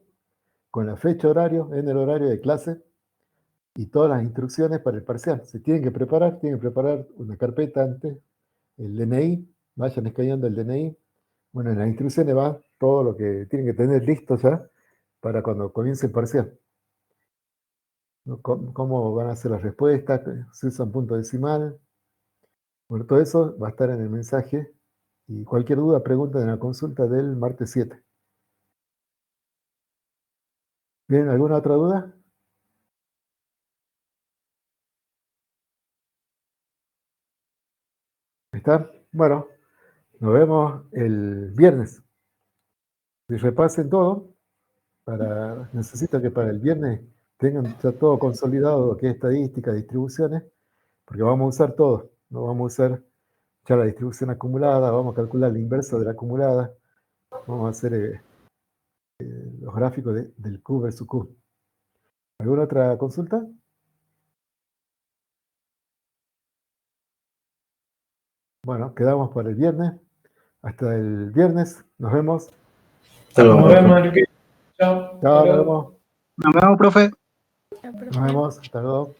B: con la fecha, horario, en el horario de clase y todas las instrucciones para el parcial. Si tienen que preparar una carpeta antes, el DNI, vayan escaneando el DNI. Bueno, en las instrucciones va todo lo que tienen que tener listo ya para cuando comience el parcial. ¿No? Cómo van a hacer las respuestas, si usan punto decimal. Bueno, todo eso va a estar en el mensaje y cualquier duda, pregunta en la consulta del martes 7. ¿Bien? ¿Alguna otra duda? ¿Está? Bueno, nos vemos el viernes. Si repasen todo, necesito que para el viernes tengan ya todo consolidado, lo que es estadística, distribuciones, porque vamos a usar todo. No vamos a usar ya la distribución acumulada, vamos a calcular el inverso de la acumulada, vamos a hacer los gráficos del Q versus Q. ¿Alguna otra consulta? Bueno, quedamos para el viernes. Hasta el viernes. Nos vemos.
A: Nos vemos, Enrique. Chao.
B: Chao, nos vemos.
C: Nos vemos, profe.
B: Nos vemos. Hasta luego.